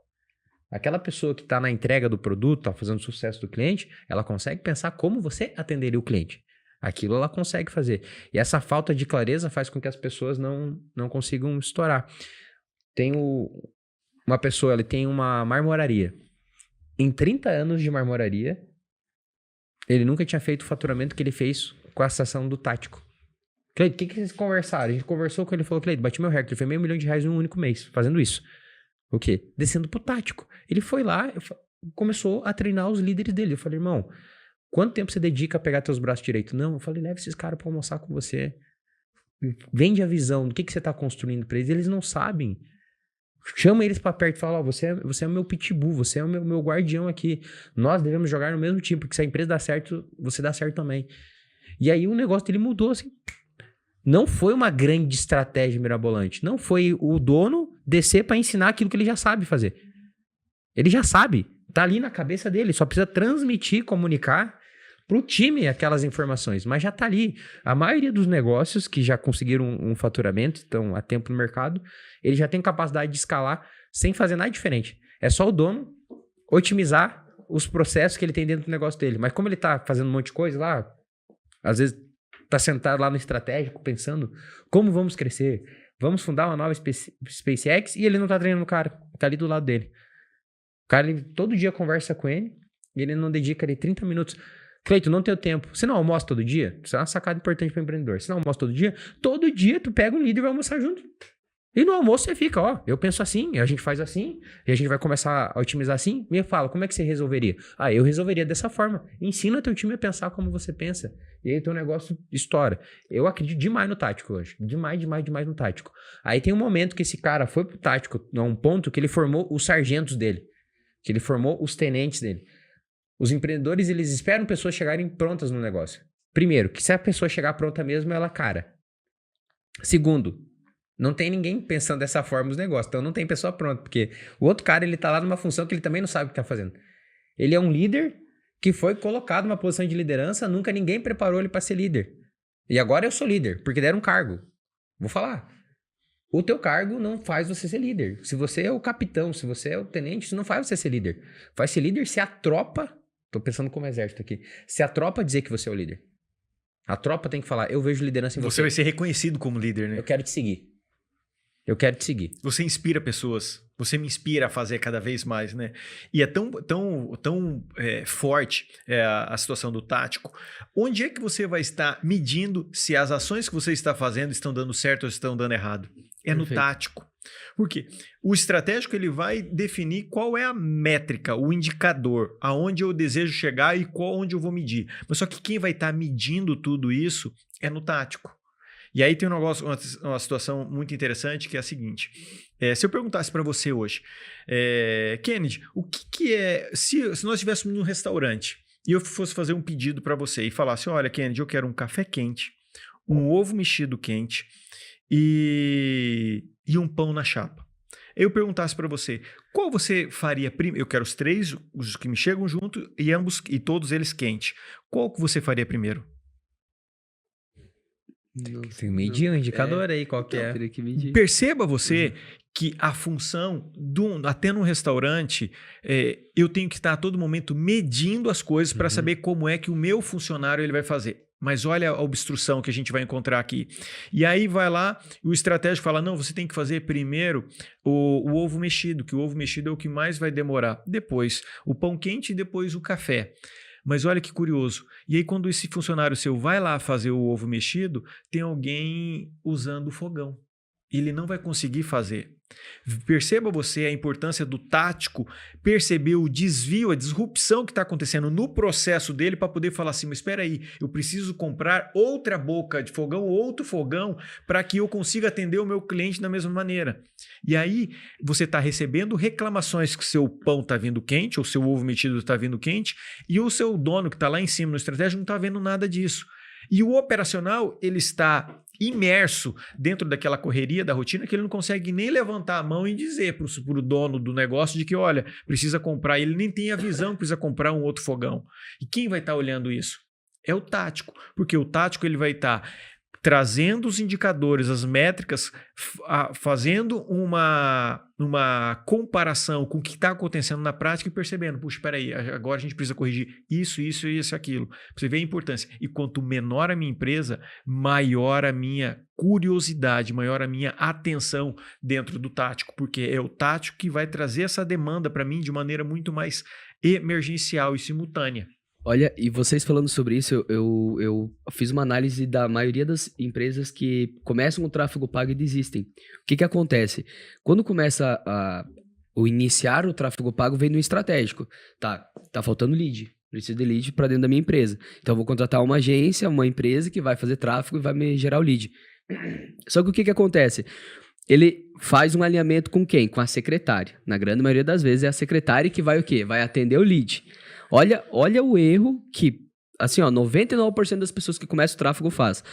Aquela pessoa que está na entrega do produto, está fazendo sucesso do cliente, ela consegue pensar como você atenderia o cliente. Aquilo ela consegue fazer. E essa falta de clareza faz com que as pessoas não consigam estourar. Tem uma pessoa, ele tem uma marmoraria. Em 30 anos de marmoraria, ele nunca tinha feito o faturamento que ele fez com a estação do Tático. Cleide, o que vocês conversaram? A gente conversou com ele e falou, Cleide, bati meu recorde, foi R$500 mil em um único mês, fazendo isso. O quê? Descendo pro Tático. Ele foi lá, começou a treinar os líderes dele. Eu falei, irmão, quanto tempo você dedica a pegar teus braços direitos? Não, eu falei, leva esses caras pra almoçar com você. Vende a visão do que você tá construindo pra eles não sabem. Chama eles pra perto e fala, você é o meu pitbull, você é o meu guardião aqui. Nós devemos jogar no mesmo time, porque se a empresa dá certo, você dá certo também. E aí o negócio dele mudou, assim. Não foi uma grande estratégia mirabolante. Não foi o dono descer pra ensinar aquilo que ele já sabe fazer. Ele já sabe. Tá ali na cabeça dele. Só precisa transmitir, comunicar pro time aquelas informações. Mas já tá ali. A maioria dos negócios que já conseguiram um faturamento, estão há tempo no mercado, ele já tem capacidade de escalar sem fazer nada diferente. É só o dono otimizar os processos que ele tem dentro do negócio dele. Mas como ele tá fazendo um monte de coisa lá, às vezes tá sentado lá no estratégico pensando como vamos crescer, vamos fundar uma nova SpaceX, e ele não tá treinando o cara, tá ali do lado dele. O cara, ele todo dia conversa com ele e ele não dedica ali 30 minutos. Cleito, não tenho tempo. Você não almoça todo dia? Isso é uma sacada importante para empreendedor. Você não almoça todo dia? Todo dia tu pega um líder e vai almoçar junto. E no almoço você fica, ó, eu penso assim, a gente faz assim, e a gente vai começar a otimizar assim. E eu falo, como é que você resolveria? Ah, eu resolveria dessa forma. Ensina teu time a pensar como você pensa. E aí teu negócio estoura. Eu acredito demais no tático hoje. Demais no tático. Aí tem um momento que esse cara foi pro tático, a um ponto que ele formou os sargentos dele. Que ele formou os tenentes dele. Os empreendedores, eles esperam pessoas chegarem prontas no negócio. Primeiro, que se a pessoa chegar pronta mesmo, ela cara. Segundo, não tem ninguém pensando dessa forma nos negócios. Então não tem pessoa pronta, porque o outro cara, ele tá lá numa função que ele também não sabe o que tá fazendo. Ele é um líder que foi colocado numa posição de liderança, nunca ninguém preparou ele para ser líder. E agora eu sou líder, porque deram um cargo. Vou falar. O teu cargo não faz você ser líder. Se você é o capitão, se você é o tenente, isso não faz você ser líder. Faz ser líder se a tropa... Tô pensando como exército aqui. Se a tropa dizer que você é o líder. A tropa tem que falar, eu vejo liderança em você. Você vai ser reconhecido como líder, né? Eu quero te seguir. Eu quero te seguir. Você inspira pessoas. Você me inspira a fazer cada vez mais, né? E é tão forte a situação do tático. Onde é que você vai estar medindo se as ações que você está fazendo estão dando certo ou estão dando errado? É no tático. Por quê? O estratégico, ele vai definir qual é a métrica, o indicador, aonde eu desejo chegar e onde eu vou medir. Mas só que quem vai estar medindo tudo isso é no tático. E aí tem um negócio, uma situação muito interessante, que é a seguinte. Se eu perguntasse para você hoje, Kennedy, o que é... Se nós estivéssemos num restaurante e eu fosse fazer um pedido para você e falasse, olha, Kennedy, eu quero um café quente, um ovo mexido quente e um pão na chapa. Eu perguntasse para você, qual você faria primeiro? Eu quero os três, os que me chegam junto e todos eles quentes. Qual que você faria primeiro? Tem que medir um indicador aí, qual que é. Perceba você que a função, até num restaurante, eu tenho que estar a todo momento medindo as coisas para saber como é que o meu funcionário ele vai fazer. Mas olha a obstrução que a gente vai encontrar aqui. E aí vai lá, o estratégico fala, não, você tem que fazer primeiro o ovo mexido, que o ovo mexido é o que mais vai demorar. Depois o pão quente e depois o café. Mas olha que curioso. E aí quando esse funcionário seu vai lá fazer o ovo mexido, tem alguém usando o fogão. Ele não vai conseguir fazer. Perceba você a importância do tático, perceber o desvio, a disrupção que está acontecendo no processo dele para poder falar assim, mas espera aí, eu preciso comprar outra boca de fogão, outro fogão, para que eu consiga atender o meu cliente da mesma maneira. E aí você está recebendo reclamações que o seu pão está vindo quente, ou seu ovo mexido está vindo quente, e o seu dono que está lá em cima no estratégia não está vendo nada disso. E o operacional, ele está imerso dentro daquela correria da rotina que ele não consegue nem levantar a mão e dizer para o dono do negócio de que, olha, precisa comprar. Ele nem tem a visão que precisa comprar um outro fogão. E quem vai estar olhando isso? É o tático. Porque o tático ele vai estar trazendo os indicadores, as métricas, fazendo uma comparação com o que está acontecendo na prática e percebendo, puxa, espera aí, agora a gente precisa corrigir isso, aquilo. Você vê a importância. E quanto menor a minha empresa, maior a minha curiosidade, maior a minha atenção dentro do tático, porque é o tático que vai trazer essa demanda para mim de maneira muito mais emergencial e simultânea. Olha, e vocês falando sobre isso, eu fiz uma análise da maioria das empresas que começam com tráfego pago e desistem. O que acontece? Quando começa o iniciar o tráfego pago, vem no estratégico. Tá faltando lead. Preciso de lead para dentro da minha empresa. Então, eu vou contratar uma agência, uma empresa que vai fazer tráfego e vai me gerar o lead. Só que o que acontece? Ele faz um alinhamento com quem? Com a secretária. Na grande maioria das vezes é a secretária que vai o quê? Vai atender o lead. Olha o erro que, assim, 99% das pessoas que começam o tráfego faz.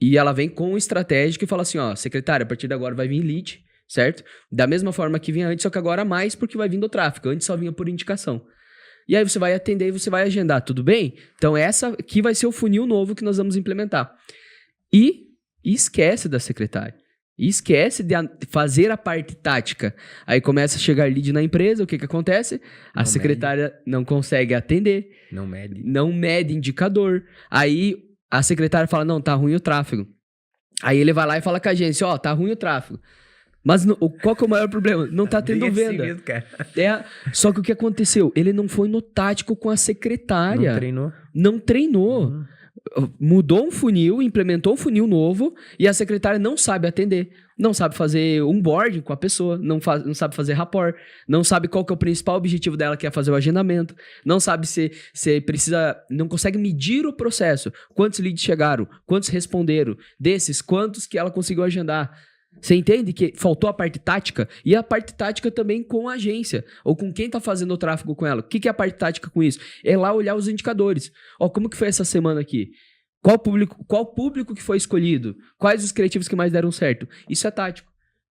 E ela vem com um estratégico e fala assim, secretária, a partir de agora vai vir lead, certo? Da mesma forma que vinha antes, só que agora mais porque vai vindo o tráfego. Antes só vinha por indicação. E aí você vai atender e você vai agendar, tudo bem? Então essa aqui vai ser o funil novo que nós vamos implementar. E esquece da secretária. E esquece de fazer a parte tática. Aí começa a chegar lead na empresa, o que acontece? A secretária não consegue atender. Não mede indicador. Aí a secretária fala, não, tá ruim o tráfego. Aí ele vai lá e fala com a agência, tá ruim o tráfego. Mas qual que é o maior problema? Não tá tendo venda. Mesmo, cara. Só que o que aconteceu? Ele não foi no tático com a secretária. Não treinou. Mudou um funil, implementou um funil novo e a secretária não sabe atender, não sabe fazer onboarding com a pessoa, não sabe fazer rapport, não sabe qual que é o principal objetivo dela, que é fazer o agendamento, não sabe se precisa, não consegue medir o processo, quantos leads chegaram, quantos responderam, desses, quantos que ela conseguiu agendar. Você entende que faltou a parte tática? E a parte tática também com a agência, ou com quem está fazendo o tráfego com ela. O que é a parte tática com isso? É lá olhar os indicadores. Como que foi essa semana aqui? Qual público que foi escolhido? Quais os criativos que mais deram certo? Isso é tático.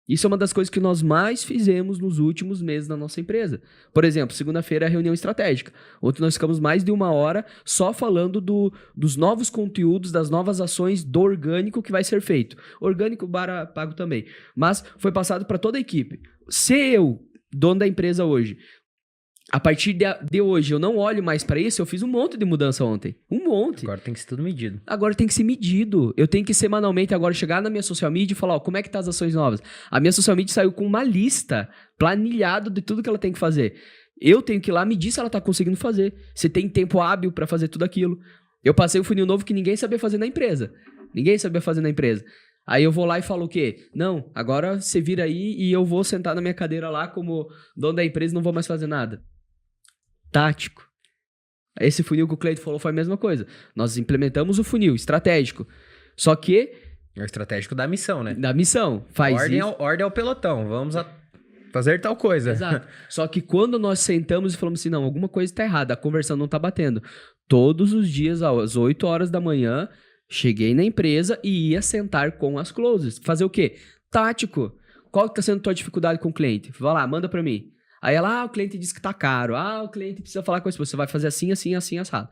Isso é uma das coisas que nós mais fizemos nos últimos meses na nossa empresa. Por exemplo, segunda-feira é a reunião estratégica. Ontem nós ficamos mais de 1 hora só falando dos novos conteúdos, das novas ações do orgânico que vai ser feito. Orgânico / pago também. Mas foi passado para toda a equipe. Se eu, dono da empresa hoje, a partir de hoje eu não olho mais para isso, eu fiz um monte de mudança ontem. Um monte. Agora tem que ser tudo medido. Agora tem que ser medido. Eu tenho que semanalmente agora chegar na minha social media e falar, como é que tá as ações novas? A minha social media saiu com uma lista planilhada de tudo que ela tem que fazer. Eu tenho que ir lá medir se ela tá conseguindo fazer. Se tem tempo hábil para fazer tudo aquilo. Eu passei o funil novo que ninguém sabia fazer na empresa. Aí eu vou lá e falo o quê? Não, agora você vira aí e eu vou sentar na minha cadeira lá como dono da empresa e não vou mais fazer nada. Tático. Esse funil que o Cleiton falou foi a mesma coisa. Nós implementamos o funil estratégico. Só que... É o estratégico da missão, né? Da missão. Ordem ao pelotão. Vamos fazer tal coisa. Exato. Só que quando nós sentamos e falamos assim, não, alguma coisa está errada, a conversão não está batendo. Todos os dias, às 8 horas da manhã, cheguei na empresa e ia sentar com as closes. Fazer o quê? Tático. Qual que está sendo a tua dificuldade com o cliente? Vai lá, manda para mim. Aí ela, o cliente disse que tá caro. O cliente precisa falar com você vai fazer assim, assim, assim, assado.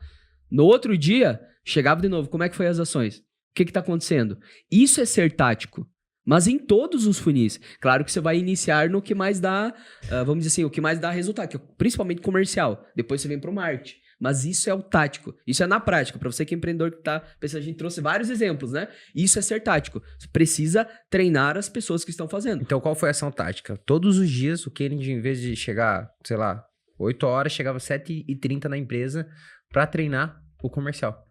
No outro dia, chegava de novo, como é que foi as ações? O que tá acontecendo? Isso é ser tático. Mas em todos os funis. Claro que você vai iniciar no que mais dá, vamos dizer assim, o que mais dá resultado, que é principalmente comercial. Depois você vem pro marketing. Mas isso é o tático. Isso é na prática. Para você que é empreendedor que tá pensando, a gente trouxe vários exemplos, né? Isso é ser tático. Você precisa treinar as pessoas que estão fazendo. Então, qual foi a ação tática? Todos os dias, o Kennedy, em vez de chegar, 8 horas, chegava 7h30 na empresa para treinar o comercial.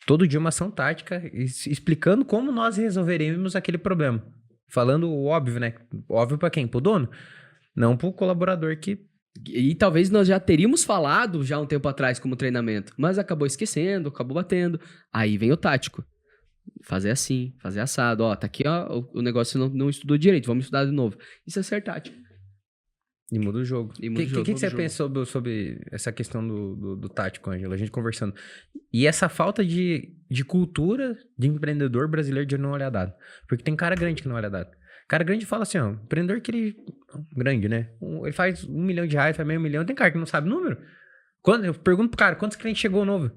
Todo dia uma ação tática, explicando como nós resolveremos aquele problema. Falando o óbvio, né? Óbvio para quem? Pro dono? Não pro colaborador que... E talvez nós já teríamos falado já um tempo atrás como treinamento, mas acabou esquecendo, acabou batendo. Aí vem o tático. Fazer assim, fazer assado. Tá aqui, o negócio não estudou direito, vamos estudar de novo. Isso é ser tático. E muda o jogo. O que você pensa sobre essa questão do tático, Ângelo? A gente conversando. E essa falta de cultura de empreendedor brasileiro de não olhar dado. Porque tem cara grande que não olha dado. Cara grande fala assim, empreendedor que ele... Grande, né? Ele faz R$1 milhão, faz R$500 mil. Tem cara que não sabe o número. Eu pergunto pro cara, quantos clientes chegou novo?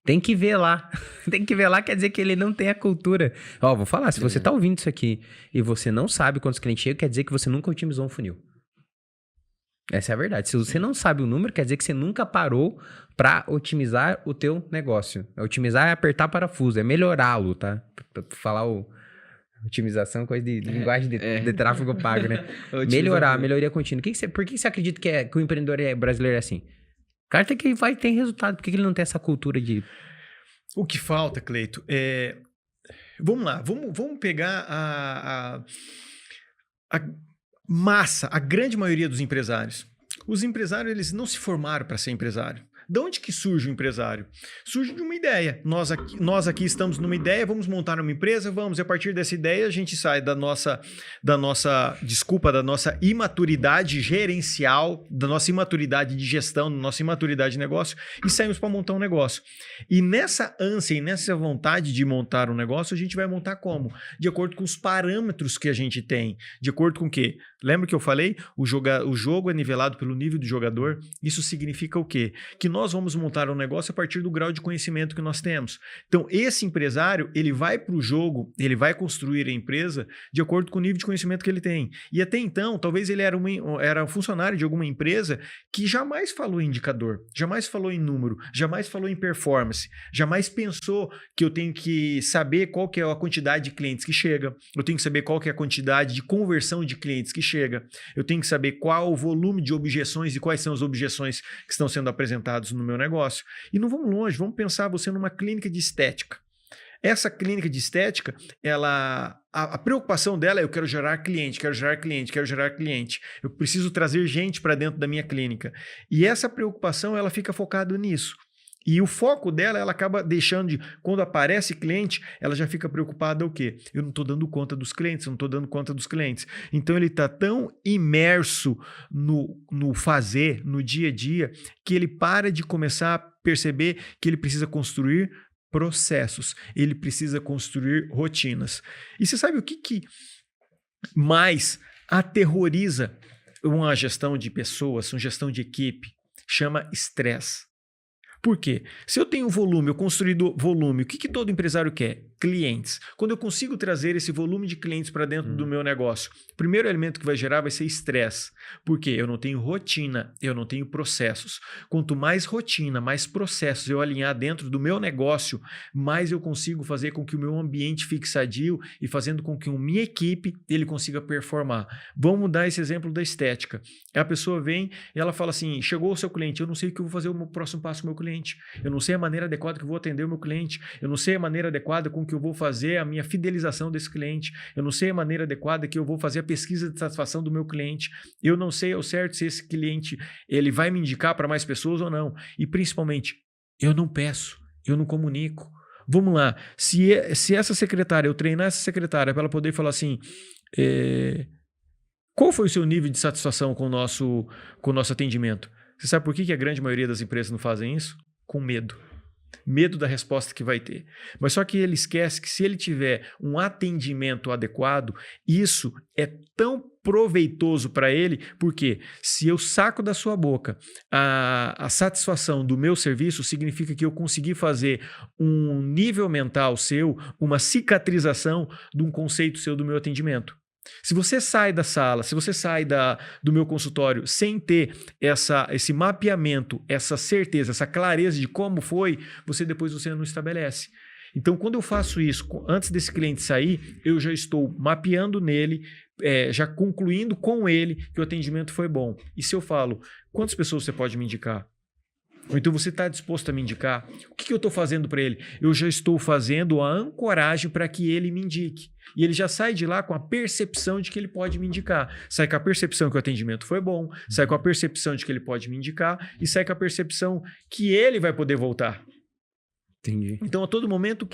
Tem que ver lá. Tem que ver lá, quer dizer que ele não tem a cultura. Ó, vou falar, se você tá ouvindo isso aqui e você não sabe quantos clientes chegam, quer dizer que você nunca otimizou um funil. Essa é a verdade. Se você não sabe o número, quer dizer que você nunca parou para otimizar o teu negócio. Otimizar é apertar parafuso, é melhorá-lo, tá? Pra falar otimização, coisa de linguagem de tráfego pago, né? Melhorar, melhoria contínua. Por que você acredita que o empreendedor brasileiro é assim? O cara vai ter resultado. Por que ele não tem essa cultura de... O que falta, Cleito, vamos lá, vamos pegar a massa, a grande maioria dos empresários. Os empresários, eles não se formaram para ser empresário. De onde que surge o empresário? Surge de uma ideia. Nós aqui estamos numa ideia, vamos montar uma empresa, e a partir dessa ideia a gente sai da nossa imaturidade gerencial, da nossa imaturidade de gestão, da nossa imaturidade de negócio e saímos para montar um negócio. E nessa ânsia e nessa vontade de montar um negócio, a gente vai montar como? De acordo com os parâmetros que a gente tem. De acordo com o quê? Lembra que eu falei? O jogo é nivelado pelo nível do jogador. Isso significa o quê? Que nós vamos montar um negócio a partir do grau de conhecimento que nós temos. Então, esse empresário, ele vai para o jogo, ele vai construir a empresa de acordo com o nível de conhecimento que ele tem. E até então, talvez ele era funcionário de alguma empresa que jamais falou em indicador, jamais falou em número, jamais falou em performance, jamais pensou que eu tenho que saber qual que é a quantidade de clientes que chega, eu tenho que saber qual que é a quantidade de conversão de clientes que chega, eu tenho que saber qual o volume de objeções e quais são as objeções que estão sendo apresentadas no meu negócio. E não vamos longe, vamos pensar você numa clínica de estética. Essa clínica de estética, a preocupação dela é eu quero gerar cliente, quero gerar cliente, quero gerar cliente. Eu preciso trazer gente para dentro da minha clínica. E essa preocupação, ela fica focada nisso. E o foco dela, ela acaba deixando de... Quando aparece cliente, ela já fica preocupada o quê? Eu não estou dando conta dos clientes, eu não estou dando conta dos clientes. Então, ele está tão imerso no fazer, no dia a dia, que ele para de começar a perceber que ele precisa construir processos, ele precisa construir rotinas. E você sabe o que mais aterroriza uma gestão de pessoas, uma gestão de equipe? Chama estresse. Por quê? Se eu tenho volume, eu construí volume, o que todo empresário quer? Clientes. Quando eu consigo trazer esse volume de clientes para dentro do meu negócio, o primeiro elemento que vai gerar vai ser estresse. Por quê? Eu não tenho rotina, eu não tenho processos. Quanto mais rotina, mais processos eu alinhar dentro do meu negócio, mais eu consigo fazer com que o meu ambiente fique sadio e fazendo com que a minha equipe ele consiga performar. Vamos dar esse exemplo da estética. A pessoa vem e ela fala assim, chegou o seu cliente, eu não sei o que eu vou fazer o próximo passo com o meu cliente. Eu não sei a maneira adequada que eu vou atender o meu cliente. Eu não sei a maneira adequada com que eu vou fazer a minha fidelização desse cliente. Eu não sei a maneira adequada que eu vou fazer a pesquisa de satisfação do meu cliente. Eu não sei ao certo se esse cliente ele vai me indicar para mais pessoas ou não. E principalmente, eu não peço, eu não comunico. Vamos lá, se essa secretária, eu treinar essa secretária para ela poder falar assim... Qual foi o seu nível de satisfação com o nosso atendimento? Você sabe por que a grande maioria das empresas não fazem isso? Com medo. Medo da resposta que vai ter. Mas só que ele esquece que se ele tiver um atendimento adequado, isso é tão proveitoso para ele, porque se eu saco da sua boca a satisfação do meu serviço, significa que eu consegui fazer um nível mental seu, uma cicatrização de um conceito seu do meu atendimento. Se você sai da sala, se você sai do meu consultório sem ter esse mapeamento, essa certeza, essa clareza de como foi, depois você não estabelece. Então, quando eu faço isso, antes desse cliente sair, eu já estou mapeando nele, já concluindo com ele que o atendimento foi bom. E se eu falo, quantas pessoas você pode me indicar? Ou então você está disposto a me indicar? O que eu estou fazendo para ele? Eu já estou fazendo a ancoragem para que ele me indique. E ele já sai de lá com a percepção de que ele pode me indicar. Sai com a percepção que o atendimento foi bom, sai com a percepção de que ele pode me indicar e sai com a percepção que ele vai poder voltar. Entendi. Então, a todo momento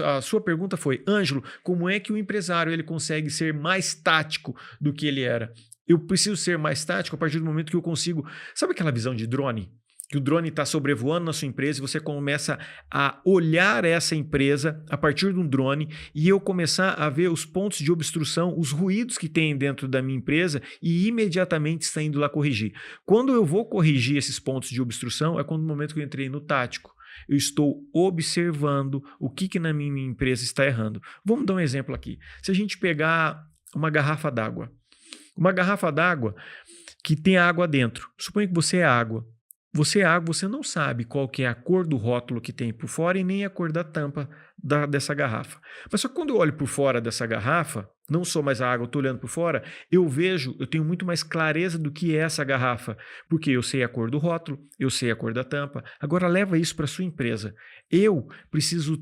a sua pergunta foi, Ângelo, como é que o empresário ele consegue ser mais tático do que ele era? Eu preciso ser mais tático a partir do momento que eu consigo... Sabe aquela visão de drone? Que o drone está sobrevoando na sua empresa e você começa a olhar essa empresa a partir de um drone e eu começar a ver os pontos de obstrução, os ruídos que tem dentro da minha empresa e imediatamente está indo lá corrigir. Quando eu vou corrigir esses pontos de obstrução é no momento que eu entrei no tático. Eu estou observando o que na minha empresa está errando. Vamos dar um exemplo aqui. Se a gente pegar uma garrafa d'água que tem água dentro. Suponha que você é água. Você é água, você não sabe qual que é a cor do rótulo que tem por fora e nem a cor da tampa dessa garrafa. Mas só que quando eu olho por fora dessa garrafa, não sou mais a água, eu estou olhando por fora, eu tenho muito mais clareza do que é essa garrafa, porque eu sei a cor do rótulo, eu sei a cor da tampa. Agora leva isso para a sua empresa. Eu preciso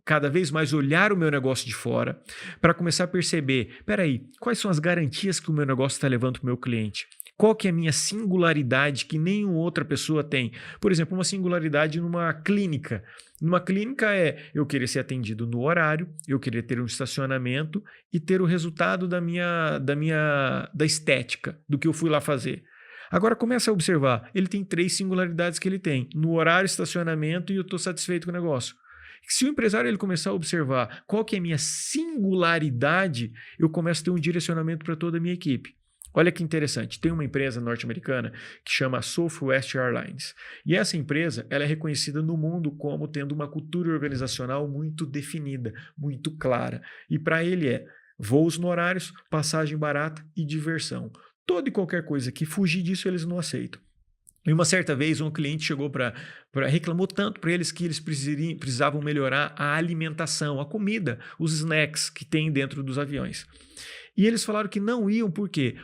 cada vez mais olhar o meu negócio de fora para começar a perceber, peraí, quais são as garantias que o meu negócio está levando para o meu cliente? Qual que é a minha singularidade que nenhuma outra pessoa tem? Por exemplo, uma singularidade numa clínica. Numa clínica eu querer ser atendido no horário, eu querer ter um estacionamento e ter o resultado da estética, do que eu fui lá fazer. Agora começa a observar, ele tem 3 singularidades que ele tem, no horário, estacionamento e eu estou satisfeito com o negócio. Se o empresário ele começar a observar qual que é a minha singularidade, eu começo a ter um direcionamento para toda a minha equipe. Olha que interessante, tem uma empresa norte-americana que chama Southwest Airlines. E essa empresa ela é reconhecida no mundo como tendo uma cultura organizacional muito definida, muito clara. E para ele voos no horários, passagem barata e diversão. Toda e qualquer coisa que fugir disso eles não aceitam. E uma certa vez um cliente chegou reclamou tanto para eles que eles precisavam melhorar a alimentação, a comida, os snacks que tem dentro dos aviões. E eles falaram que não iam porque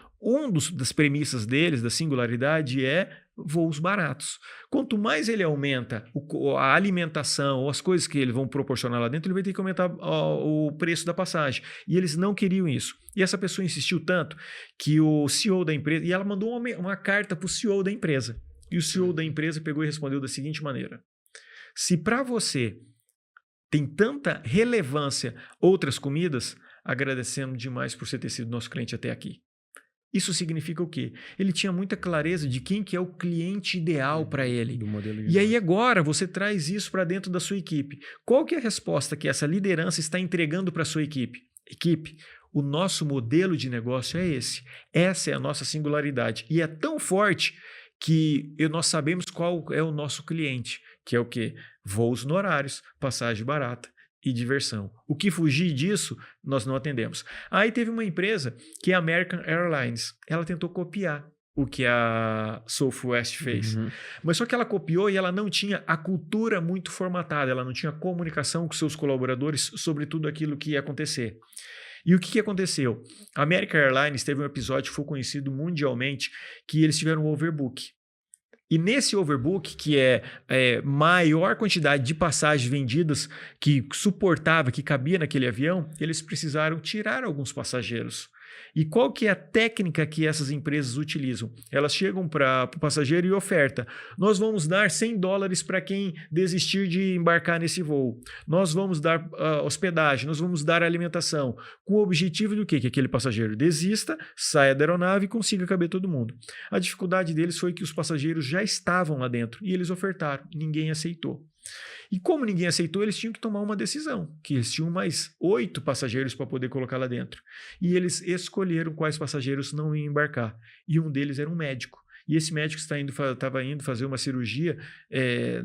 das premissas deles, da singularidade, é voos baratos. Quanto mais ele aumenta a alimentação ou as coisas que eles vão proporcionar lá dentro, ele vai ter que aumentar o preço da passagem. E eles não queriam isso. E essa pessoa insistiu tanto que o CEO da empresa... E ela mandou uma carta para o CEO da empresa. E o CEO da empresa pegou e respondeu da seguinte maneira: se para você tem tanta relevância outras comidas, agradecemos demais por você ter sido nosso cliente até aqui. Isso significa o quê? Ele tinha muita clareza de quem que é o cliente ideal para ele. E aí agora você traz isso para dentro da sua equipe. Qual que é a resposta que essa liderança está entregando para a sua equipe? Equipe, o nosso modelo de negócio é esse. Essa é a nossa singularidade. E é tão forte que nós sabemos qual é o nosso cliente, que é o quê? Voos no horários, passagem barata e diversão. O que fugir disso, nós não atendemos. Aí teve uma empresa, que é a American Airlines. Ela tentou copiar o que a Southwest fez. Mas só que ela copiou e ela não tinha a cultura muito formatada, ela não tinha comunicação com seus colaboradores sobre tudo aquilo que ia acontecer. E o que aconteceu? A American Airlines teve um episódio que foi conhecido mundialmente, que eles tiveram um overbook. E nesse overbook, que é maior quantidade de passagens vendidas que suportava, que cabia naquele avião, eles precisaram tirar alguns passageiros. E qual que é a técnica que essas empresas utilizam? Elas chegam para o passageiro e ofertam: nós vamos dar $100 para quem desistir de embarcar nesse voo. Nós vamos dar hospedagem, nós vamos dar alimentação. Com o objetivo do quê? Que aquele passageiro desista, saia da aeronave e consiga caber todo mundo. A dificuldade deles foi que os passageiros já estavam lá dentro e eles ofertaram. Ninguém aceitou. E como ninguém aceitou, eles tinham que tomar uma decisão, que eles tinham mais 8 passageiros para poder colocar lá dentro. E eles escolheram quais passageiros não iam embarcar. E um deles era um médico. E esse médico estava indo fazer uma cirurgia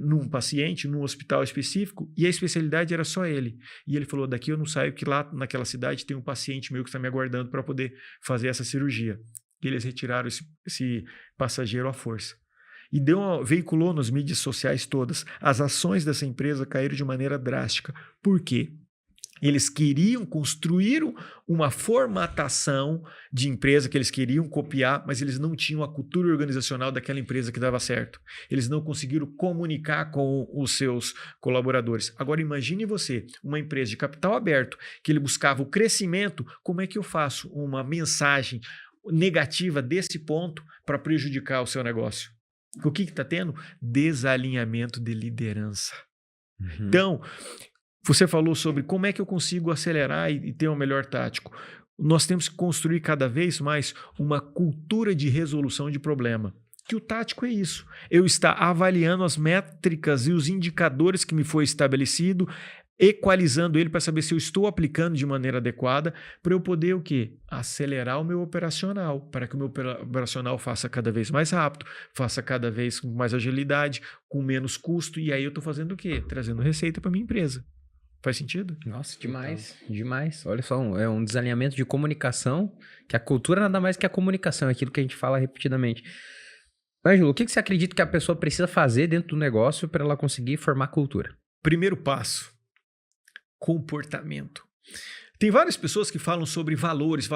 num paciente, num hospital específico, e a especialidade era só ele. E ele falou: daqui eu não saio, que lá naquela cidade tem um paciente meu que está me aguardando para poder fazer essa cirurgia. E eles retiraram esse passageiro à força. E veiculou nas mídias sociais todas. As ações dessa empresa caíram de maneira drástica. Por quê? Eles queriam construir uma formatação de empresa que eles queriam copiar, mas eles não tinham a cultura organizacional daquela empresa que dava certo. Eles não conseguiram comunicar com os seus colaboradores. Agora imagine você, uma empresa de capital aberto, que ele buscava o crescimento. Como é que eu faço uma mensagem negativa desse ponto para prejudicar o seu negócio? O que está tendo? Desalinhamento de liderança. Então, você falou sobre como é que eu consigo acelerar e ter um melhor tático. Nós temos que construir cada vez mais uma cultura de resolução de problema. Que o tático é isso. Eu estar avaliando as métricas e os indicadores que me foi estabelecido, equalizando ele para saber se eu estou aplicando de maneira adequada, para eu poder o quê? Acelerar o meu operacional, para que o meu operacional faça cada vez mais rápido, faça cada vez com mais agilidade, com menos custo, e aí eu estou fazendo o quê? Trazendo receita para minha empresa. Faz sentido? Nossa, demais, demais. Olha só, é um desalinhamento de comunicação, que a cultura nada mais que a comunicação, é aquilo que a gente fala repetidamente. Ângelo, o que você acredita que a pessoa precisa fazer dentro do negócio para ela conseguir formar cultura? Primeiro passo, comportamento. Tem várias pessoas que falam sobre valores.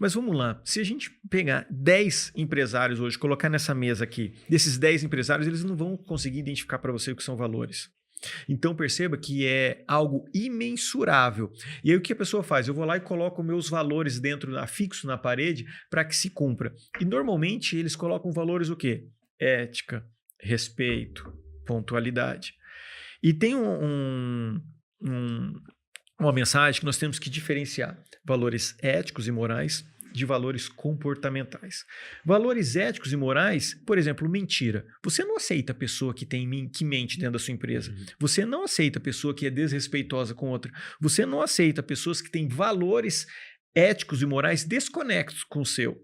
Mas vamos lá, se a gente pegar 10 empresários hoje, colocar nessa mesa aqui, desses 10 empresários, eles não vão conseguir identificar para você o que são valores. Então perceba que é algo imensurável. E aí o que a pessoa faz? Eu vou lá e coloco meus valores fixo na parede para que se cumpra. E normalmente eles colocam valores o quê? Ética, respeito, pontualidade. E tem uma mensagem que nós temos que diferenciar valores éticos e morais de valores comportamentais. Valores éticos e morais, por exemplo, mentira. Você não aceita a pessoa que mente dentro da sua empresa. Você não aceita a pessoa que é desrespeitosa com outra. Você não aceita pessoas que têm valores éticos e morais desconexos com o seu.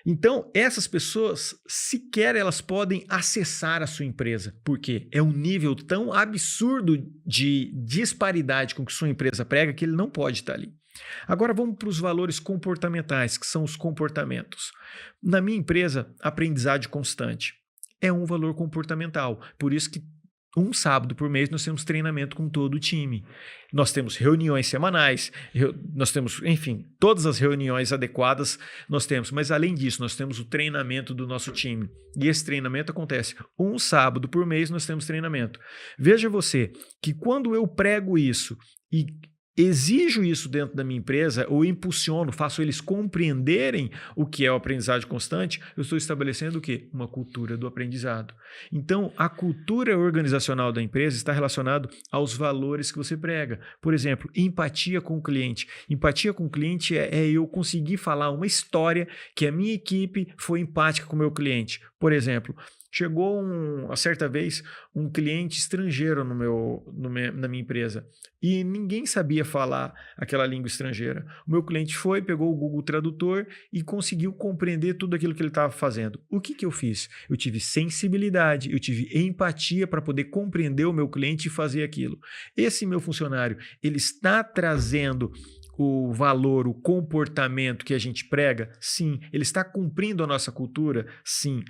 Então, essas pessoas, sequer elas podem acessar a sua empresa. Por quê? É um nível tão absurdo de disparidade com que sua empresa prega que ele não pode estar ali. Agora vamos para os valores comportamentais, que são os comportamentos. Na minha empresa, aprendizagem constante é um valor comportamental. Por isso que um sábado por mês nós temos treinamento com todo o time. Nós temos reuniões semanais, nós temos, enfim, todas as reuniões adequadas nós temos. Mas além disso, nós temos o treinamento do nosso time. E esse treinamento acontece um sábado por mês, nós temos treinamento. Veja você que quando eu prego isso e exijo isso dentro da minha empresa, ou impulsiono, faço eles compreenderem o que é o aprendizagem constante, eu estou estabelecendo o quê? Uma cultura do aprendizado. Então, a cultura organizacional da empresa está relacionada aos valores que você prega. Por exemplo, empatia com o cliente. Empatia com o cliente é eu conseguir falar uma história que a minha equipe foi empática com o meu cliente. Por exemplo, chegou a certa vez um cliente estrangeiro na minha empresa e ninguém sabia falar aquela língua estrangeira. O meu cliente pegou o Google Tradutor e conseguiu compreender tudo aquilo que ele estava fazendo. O que eu fiz? Eu tive sensibilidade, eu tive empatia para poder compreender o meu cliente e fazer aquilo. Esse meu funcionário, ele está trazendo o valor, o comportamento que a gente prega? Sim. Ele está cumprindo a nossa cultura? Sim.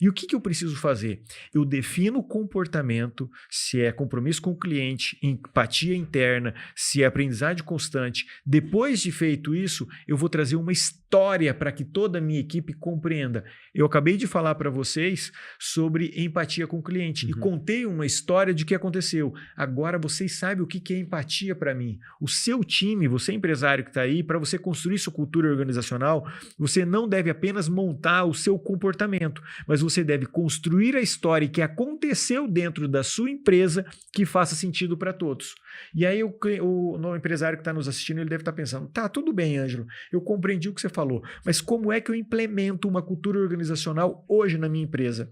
E o que eu preciso fazer? Eu defino o comportamento, se é compromisso com o cliente, empatia interna, se é aprendizagem constante. Depois de feito isso, eu vou trazer uma história para que toda a minha equipe compreenda. Eu acabei de falar para vocês sobre empatia com o cliente e contei uma história de o que aconteceu. Agora vocês sabem o que é empatia para mim. O seu time, você empresário que está aí, para você construir sua cultura organizacional, você não deve apenas montar o seu comportamento, mas você deve construir a história que aconteceu dentro da sua empresa que faça sentido para todos. E aí o empresário que está nos assistindo, ele deve estar pensando, tá, tudo bem, Ângelo, eu compreendi o que você falou, mas como é que eu implemento uma cultura organizacional hoje na minha empresa?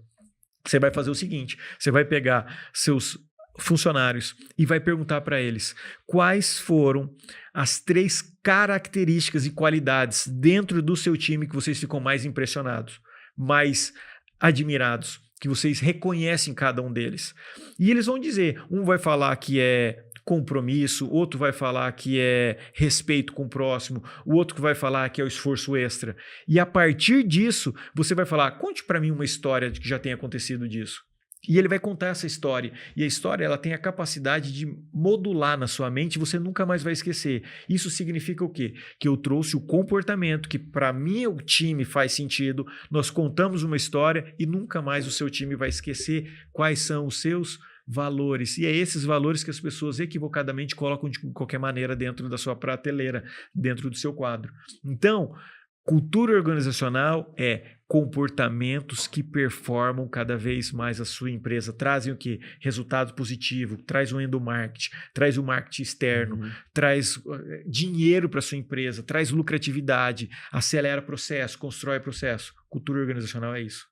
Você vai fazer o seguinte, você vai pegar seus funcionários e vai perguntar para eles quais foram as 3 características e qualidades dentro do seu time que vocês ficam mais impressionados, mais admirados, que vocês reconhecem cada um deles. E eles vão dizer, um vai falar que é compromisso, outro vai falar que é respeito com o próximo, o outro que vai falar que é o esforço extra. E a partir disso, você vai falar, conte para mim uma história de que já tenha acontecido disso. E ele vai contar essa história. E a história ela tem a capacidade de modular na sua mente e você nunca mais vai esquecer. Isso significa o quê? Que eu trouxe o comportamento que para mim o time faz sentido, nós contamos uma história e nunca mais o seu time vai esquecer quais são os seus valores. E é esses valores que as pessoas equivocadamente colocam de qualquer maneira dentro da sua prateleira, dentro do seu quadro. Então, cultura organizacional é comportamentos que performam cada vez mais a sua empresa, trazem o quê? Resultado positivo, traz o endomarketing, traz o marketing externo, traz dinheiro para a sua empresa, traz lucratividade, acelera processo, constrói processo. Cultura organizacional é isso.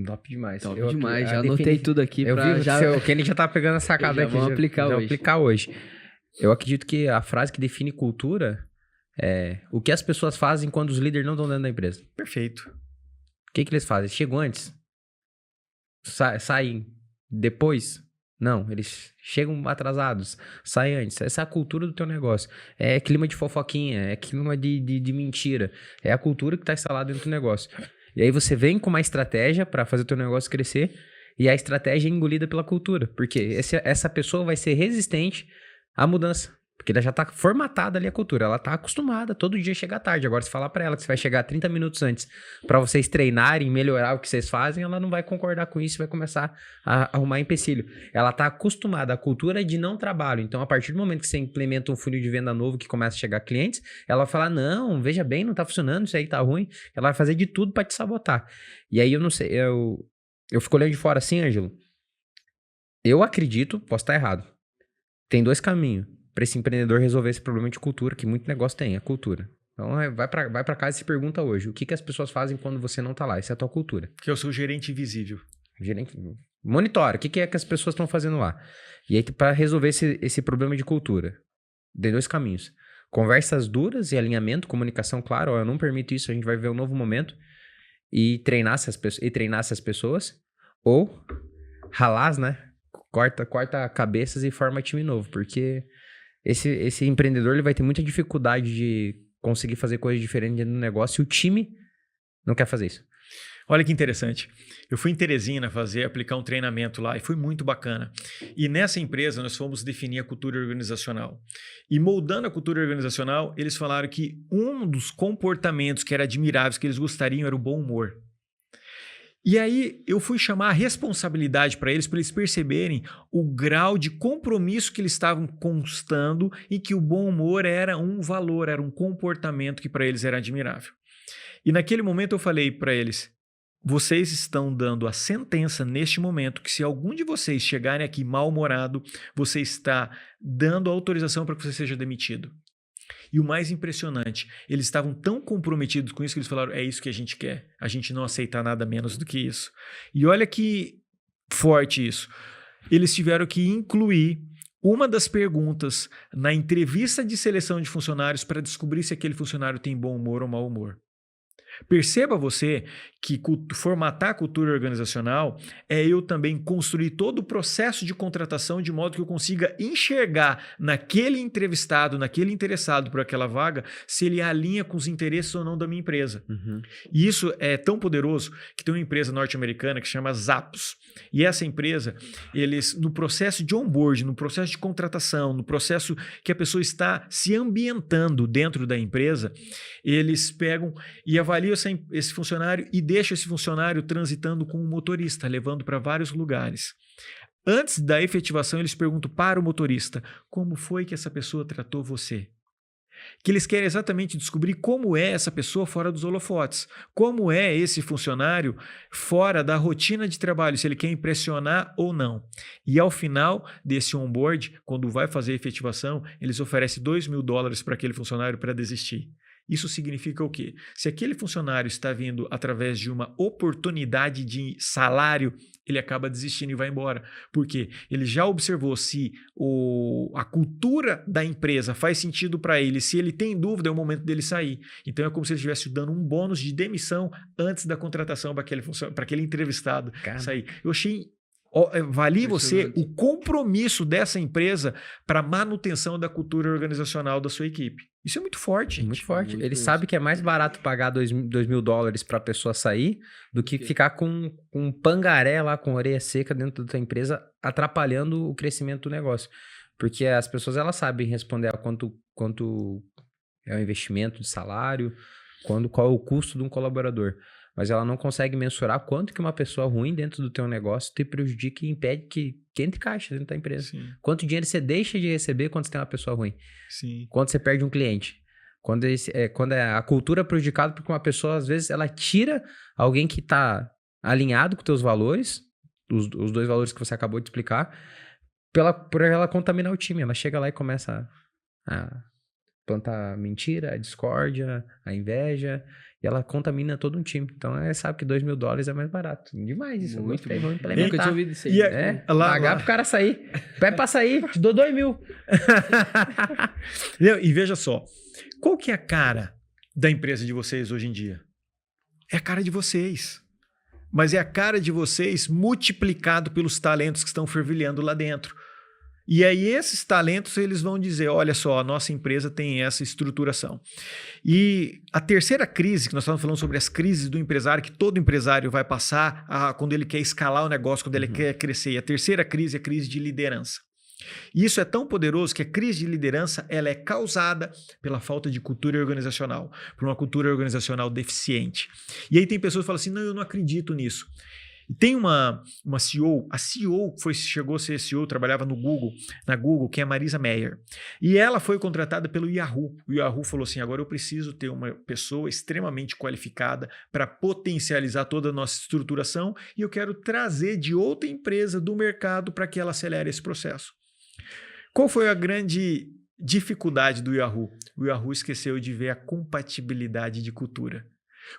Top demais. Top Eu- demais, a já anotei defini- tudo aqui Eu pra vi já... que o Kenny já tá pegando a sacada Já aqui. vamos aplicar já hoje. aplicar hoje. Eu acredito que a frase que define cultura é o que as pessoas fazem quando os líderes não estão dentro da empresa. Perfeito. O que eles fazem? Chegam antes? Saem depois? Não, eles chegam atrasados, saem antes. Essa é a cultura do teu negócio. É clima de fofoquinha, é clima de mentira. É a cultura que está instalada dentro do negócio. E aí você vem com uma estratégia para fazer o teu negócio crescer e a estratégia é engolida pela cultura. Porque essa pessoa vai ser resistente à mudança. Porque ela já tá formatada ali a cultura. Ela tá acostumada todo dia chegar tarde. Agora, se falar pra ela que você vai chegar 30 minutos antes pra vocês treinarem, melhorar o que vocês fazem, ela não vai concordar com isso e vai começar a arrumar empecilho. Ela tá acostumada à cultura de não trabalho. Então, a partir do momento que você implementa um funil de venda novo que começa a chegar clientes, ela vai falar, não, veja bem, não tá funcionando, isso aí tá ruim. Ela vai fazer de tudo pra te sabotar. E aí, eu não sei, eu fico olhando de fora assim, Ângelo. Eu acredito, posso estar errado. Tem dois caminhos para esse empreendedor resolver esse problema de cultura, que muito negócio tem, a cultura. Então, vai pra casa e se pergunta hoje, o que as pessoas fazem quando você não tá lá? Isso é a tua cultura. Que é o seu gerente invisível. Monitora, o que é que as pessoas estão fazendo lá? E aí, para resolver esse problema de cultura, tem dois caminhos. Conversas duras e alinhamento, comunicação clara, ó, eu não permito isso, a gente vai ver um novo momento, e treinar essas pessoas, ou ralar, né? Corta cabeças e forma time novo, porque esse empreendedor ele vai ter muita dificuldade de conseguir fazer coisas diferentes dentro do negócio e o time não quer fazer isso. Olha que interessante. Eu fui em Teresina aplicar um treinamento lá e foi muito bacana. E nessa empresa nós fomos definir a cultura organizacional. E moldando a cultura organizacional, eles falaram que um dos comportamentos que era admiráveis, que eles gostariam, era o bom humor. E aí eu fui chamar a responsabilidade para eles perceberem o grau de compromisso que eles estavam constando e que o bom humor era um valor, era um comportamento que para eles era admirável. E naquele momento eu falei para eles, vocês estão dando a sentença neste momento que se algum de vocês chegarem aqui mal-humorado, você está dando autorização para que você seja demitido. E o mais impressionante, eles estavam tão comprometidos com isso que eles falaram, é isso que a gente quer, a gente não aceita nada menos do que isso. E olha que forte isso. Eles tiveram que incluir uma das perguntas na entrevista de seleção de funcionários para descobrir se aquele funcionário tem bom humor ou mau humor. Perceba você que formatar a cultura organizacional é eu também construir todo o processo de contratação de modo que eu consiga enxergar naquele entrevistado, naquele interessado por aquela vaga, se ele alinha com os interesses ou não da minha empresa. Uhum. E isso é tão poderoso que tem uma empresa norte-americana que chama Zappos. E essa empresa, eles no processo de onboarding, no processo de contratação, no processo que a pessoa está se ambientando dentro da empresa, eles pegam e avaliam esse funcionário e deixam esse funcionário transitando com um motorista, levando para vários lugares. Antes da efetivação, eles perguntam para o motorista, como foi que essa pessoa tratou você? Que eles querem exatamente descobrir como é essa pessoa fora dos holofotes, como é esse funcionário fora da rotina de trabalho, se ele quer impressionar ou não. E ao final desse onboard, quando vai fazer a efetivação, eles oferecem $2.000 para aquele funcionário para desistir. Isso significa o quê? Se aquele funcionário está vindo através de uma oportunidade de salário, ele acaba desistindo e vai embora. Porque ele já observou se a cultura da empresa faz sentido para ele. Se ele tem dúvida, é o momento dele sair. Então é como se ele estivesse dando um bônus de demissão antes da contratação para aquele entrevistado sair. Eu achei... Valie você o compromisso dessa empresa para a manutenção da cultura organizacional da sua equipe. Isso é muito forte, gente. Muito forte. Ele sabe que é mais barato pagar $2.000 para a pessoa sair do que ficar com um pangaré lá, com orelha seca dentro da tua empresa, atrapalhando o crescimento do negócio. Porque as pessoas elas sabem responder a quanto é o investimento de salário, qual é o custo de um colaborador. Mas ela não consegue mensurar quanto que uma pessoa ruim dentro do teu negócio te prejudica e impede que entre caixa dentro da empresa. Sim. Quanto dinheiro você deixa de receber quando você tem uma pessoa ruim. Sim. Quando você perde um cliente. Quando é a cultura prejudicada porque uma pessoa, às vezes, ela tira alguém que está alinhado com teus valores, os dois valores que você acabou de explicar, por ela contaminar o time. Ela chega lá e começa a plantar a mentira, a discórdia, a inveja. e ela contamina todo um time. Então, sabe que $2.000 é mais barato. Demais isso. Muito Gostei, bom. vamos Nunca implementar. tinha ouvido isso aí. E Pagar pro cara sair. Pede pra sair, te dou 2.000. E veja só, qual que é a cara da empresa de vocês hoje em dia? É a cara de vocês. Mas é a cara de vocês multiplicado pelos talentos que estão fervilhando lá dentro. E aí esses talentos eles vão dizer, olha só, a nossa empresa tem essa estruturação. E a terceira crise, que nós estamos falando sobre as crises do empresário, que todo empresário vai passar quando ele quer escalar o negócio, quando ele quer crescer. E a terceira crise é a crise de liderança. E isso é tão poderoso que a crise de liderança ela é causada pela falta de cultura organizacional, por uma cultura organizacional deficiente. E aí tem pessoas que falam assim, não, eu não acredito nisso. E tem uma CEO, a CEO chegou a ser CEO, trabalhava na Google, que é a Marisa Mayer. E ela foi contratada pelo Yahoo. O Yahoo falou assim, agora eu preciso ter uma pessoa extremamente qualificada para potencializar toda a nossa estruturação e eu quero trazer de outra empresa do mercado para que ela acelere esse processo. Qual foi a grande dificuldade do Yahoo? O Yahoo esqueceu de ver a compatibilidade de cultura.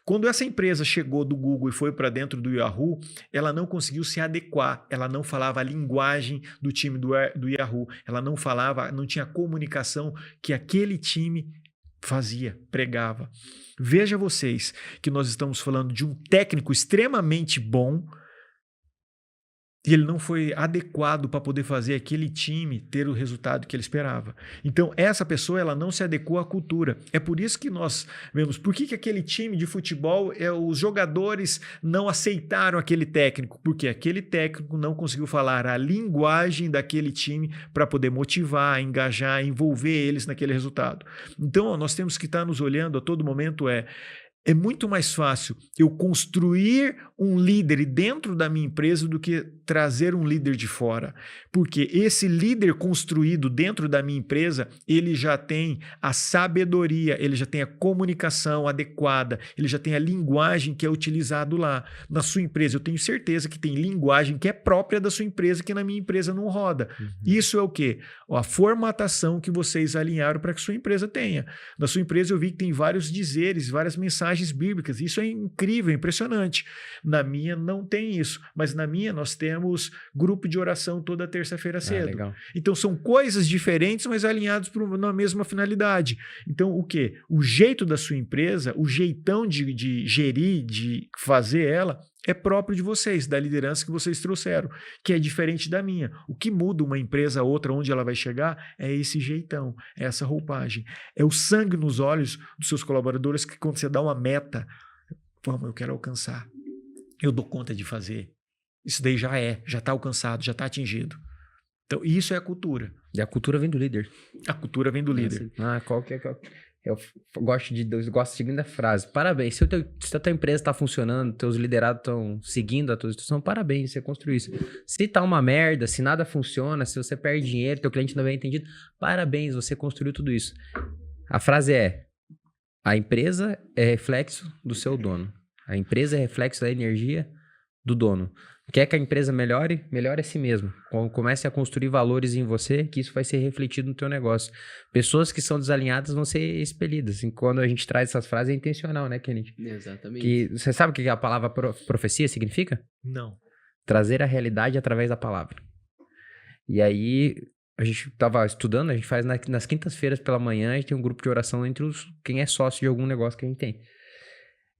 Quando essa empresa chegou do Google e foi para dentro do Yahoo, ela não conseguiu se adequar, ela não falava a linguagem do time do Yahoo, ela não tinha a comunicação que aquele time fazia, pregava. Veja vocês que nós estamos falando de um técnico extremamente bom e ele não foi adequado para poder fazer aquele time ter o resultado que ele esperava. Então, essa pessoa ela não se adequou à cultura. É por isso que nós vemos por que aquele time de futebol, os jogadores não aceitaram aquele técnico. Porque aquele técnico não conseguiu falar a linguagem daquele time para poder motivar, engajar, envolver eles naquele resultado. Então, nós temos que estar nos olhando a todo momento é muito mais fácil eu construir um líder dentro da minha empresa do que trazer um líder de fora. Porque esse líder construído dentro da minha empresa, ele já tem a sabedoria, ele já tem a comunicação adequada, ele já tem a linguagem que é utilizado lá. Na sua empresa, eu tenho certeza que tem linguagem que é própria da sua empresa, que na minha empresa não roda. Isso é o quê? A formatação que vocês alinharam para que sua empresa tenha. Na sua empresa eu vi que tem vários dizeres, várias mensagens bíblicas. Isso é incrível, é impressionante. Na minha não tem isso, mas na minha nós temos grupo de oração toda terça-feira cedo. Legal. Então são coisas diferentes, mas alinhados na mesma finalidade. Então o quê? O jeito da sua empresa, o jeitão de gerir, de fazer ela, é próprio de vocês, da liderança que vocês trouxeram, que é diferente da minha. O que muda uma empresa a outra, onde ela vai chegar, é esse jeitão, é essa roupagem. É o sangue nos olhos dos seus colaboradores que quando você dá uma meta, vamos, eu quero alcançar. Eu dou conta de fazer. Isso daí já está alcançado, já está atingido. Então, isso é a cultura. E a cultura vem do líder. A cultura vem do líder. Qual que é? Eu gosto da seguinte frase. Parabéns. Se a tua empresa está funcionando, teus liderados estão seguindo a tua instrução, parabéns, você construiu isso. Se tá uma merda, se nada funciona, se você perde dinheiro, teu cliente não é bem entendido, parabéns, você construiu tudo isso. A frase é: a empresa é reflexo do seu dono. A empresa é reflexo da energia do dono. Quer que a empresa melhore? Melhore a si mesmo. Comece a construir valores em você, que isso vai ser refletido no teu negócio. Pessoas que são desalinhadas vão ser expelidas. E quando a gente traz essas frases é intencional, né, Kennedy? Exatamente. Você sabe o que a palavra profecia significa? Não. Trazer a realidade através da palavra. E aí, a gente estava estudando, a gente faz nas quintas-feiras pela manhã, a gente tem um grupo de oração entre quem é sócio de algum negócio que a gente tem.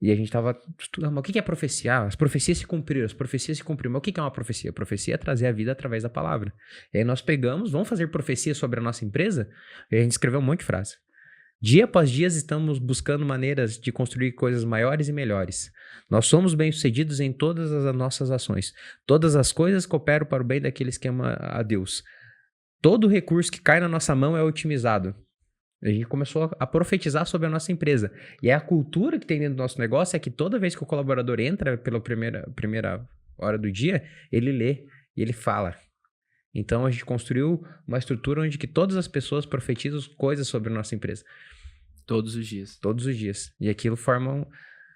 E a gente estava estudando, mas o que é profecia? As profecias se cumpriram, Mas o que é uma profecia? Profecia é trazer a vida através da palavra. E aí nós pegamos, vamos fazer profecia sobre a nossa empresa? E a gente escreveu um monte de frase. Dia após dia estamos buscando maneiras de construir coisas maiores e melhores. Nós somos bem-sucedidos em todas as nossas ações. Todas as coisas cooperam para o bem daqueles que amam a Deus. Todo recurso que cai na nossa mão é otimizado. A gente começou a profetizar sobre a nossa empresa. E a cultura que tem dentro do nosso negócio é que toda vez que o colaborador entra pela primeira hora do dia, ele lê e ele fala. Então a gente construiu uma estrutura onde que todas as pessoas profetizam coisas sobre a nossa empresa. Todos os dias. Todos os dias. E aquilo forma,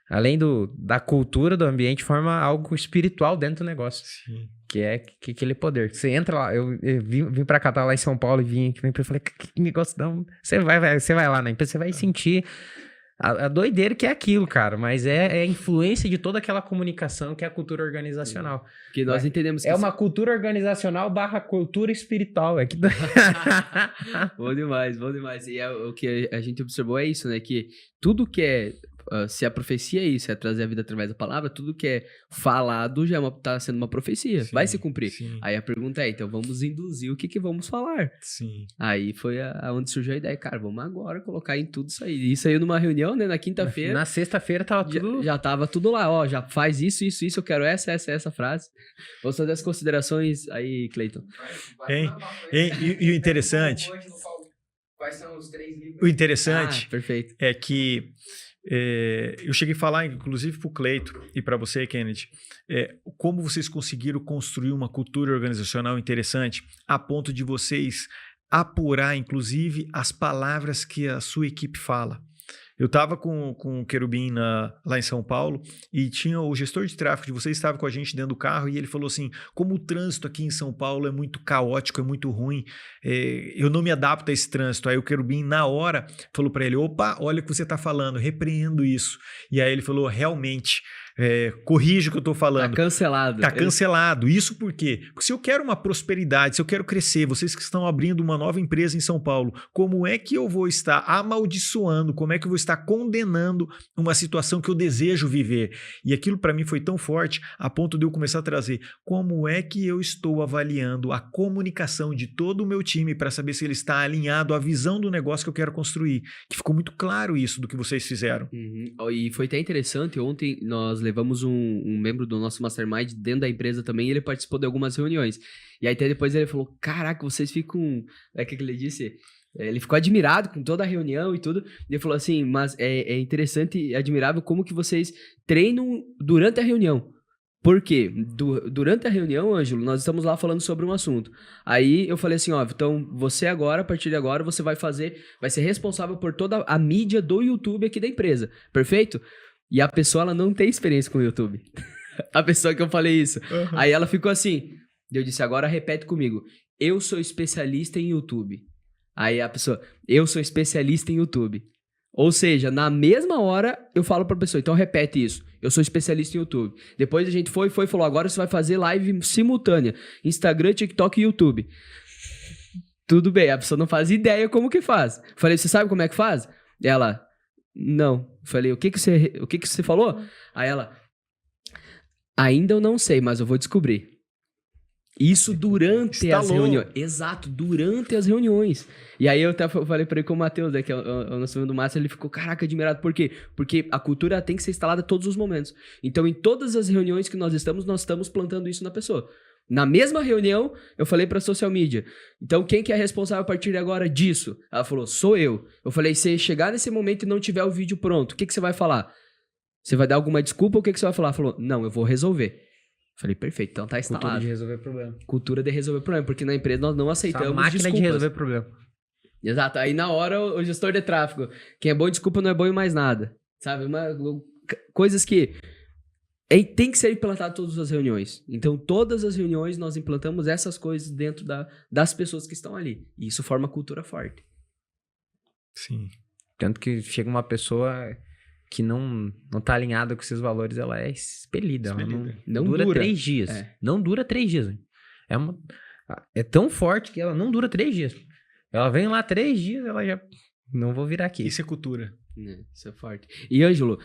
além da cultura do ambiente, forma algo espiritual dentro do negócio. Sim. Que é aquele poder. Você entra lá, eu vim pra cá, tava lá em São Paulo e vim aqui na empresa e falei, que negócio não. Você vai lá na empresa, você vai sentir A doideira que é aquilo, cara, mas é a influência de toda aquela comunicação que é a cultura organizacional. Porque nós entendemos que É uma cultura organizacional / cultura espiritual. É que... Bom demais, bom demais. E o que a gente observou é isso, né? Que tudo que é... se a profecia é isso, é trazer a vida através da palavra, tudo que é falado já tá sendo uma profecia. Sim, vai se cumprir. sim. Aí a pergunta é, então vamos induzir o que vamos falar. Sim. Aí foi onde surgiu a ideia. Cara, vamos agora colocar em tudo isso aí. E isso aí numa reunião, né? Na quinta-feira. Na sexta-feira tava tudo... Já tava tudo lá, ó. Já faz isso, eu quero essa frase. Vamos fazer as considerações aí, Cleiton. E o interessante... Quais são os 3 livros? O interessante perfeito. é que eu cheguei a falar, inclusive, para o Cleito e para você, Kennedy, como vocês conseguiram construir uma cultura organizacional interessante a ponto de vocês apurar, inclusive, as palavras que a sua equipe fala. Eu estava com o Querubim lá em São Paulo e tinha o gestor de tráfego de vocês, estava com a gente dentro do carro e ele falou assim, como o trânsito aqui em São Paulo é muito caótico, é muito ruim, eu não me adapto a esse trânsito. Aí o Querubim, na hora, falou para ele, opa, olha o que você está falando, repreendo isso. E aí ele falou, realmente... corrija o que eu estou falando. Tá cancelado. Tá cancelado. Isso por quê? Porque se eu quero uma prosperidade, se eu quero crescer, vocês que estão abrindo uma nova empresa em São Paulo, como é que eu vou estar amaldiçoando, como é que eu vou estar condenando uma situação que eu desejo viver? E aquilo para mim foi tão forte a ponto de eu começar a trazer como é que eu estou avaliando a comunicação de todo o meu time para saber se ele está alinhado à visão do negócio que eu quero construir. Que ficou muito claro isso do que vocês fizeram. Uhum. E foi até interessante, ontem nós levamos um membro do nosso Mastermind dentro da empresa também, e ele participou de algumas reuniões. E aí até depois ele falou, caraca, vocês ficam... O que ele disse? Ele ficou admirado com toda a reunião e tudo. E ele falou assim, mas é interessante e admirável como que vocês treinam durante a reunião. Por quê? Durante a reunião, Ângelo, nós estamos lá falando sobre um assunto. Aí eu falei assim, ó, então você agora, a partir de agora, você vai ser responsável por toda a mídia do YouTube aqui da empresa. Perfeito? E a pessoa, ela não tem experiência com o YouTube. A pessoa que eu falei isso. Uhum. Aí ela ficou assim. Eu disse, agora repete comigo. Eu sou especialista em YouTube. Aí a pessoa, eu sou especialista em YouTube. Ou seja, na mesma hora eu falo pra pessoa, então repete isso. Eu sou especialista em YouTube. Depois a gente foi e falou, agora você vai fazer live simultânea. Instagram, TikTok e YouTube. Tudo bem, a pessoa não faz ideia como que faz. Falei, você sabe como é que faz? Ela... Não. Falei, o que você falou? Aí ela, ainda eu não sei, mas eu vou descobrir. Isso durante as reuniões. Exato, durante as reuniões. E aí eu até falei pra ele com o Matheus, né, que é o nosso amigo do Márcio, ele ficou, caraca, admirado. Por quê? Porque a cultura tem que ser instalada todos os momentos. Então, em todas as reuniões que nós estamos plantando isso na pessoa. Na mesma reunião, eu falei pra social media, então quem que é responsável a partir de agora disso? Ela falou, sou eu. Eu falei, se chegar nesse momento e não tiver o vídeo pronto, o que você vai falar? Você vai dar alguma desculpa ou o que você vai falar? Ela falou, não, eu vou resolver. Eu falei, perfeito, então tá instalado. Cultura de resolver problema. Cultura de resolver problema, porque na empresa nós não aceitamos máquina desculpas. de resolver problema. Exato, aí na hora o gestor de tráfego, quem é bom em desculpa não é bom em mais nada. Sabe, coisas que... tem que ser implantado em todas as reuniões. Então, todas as reuniões nós implantamos essas coisas dentro das pessoas que estão ali. E isso forma cultura forte. Sim. Tanto que chega uma pessoa que não tá alinhada com esses valores, ela é expelida. Ela não dura 3 dias. Não dura 3 dias. É tão forte que ela não dura 3 dias. Ela vem lá 3 dias, ela já... Não vou virar aqui. Isso é cultura. Isso é forte. E, Ângelo,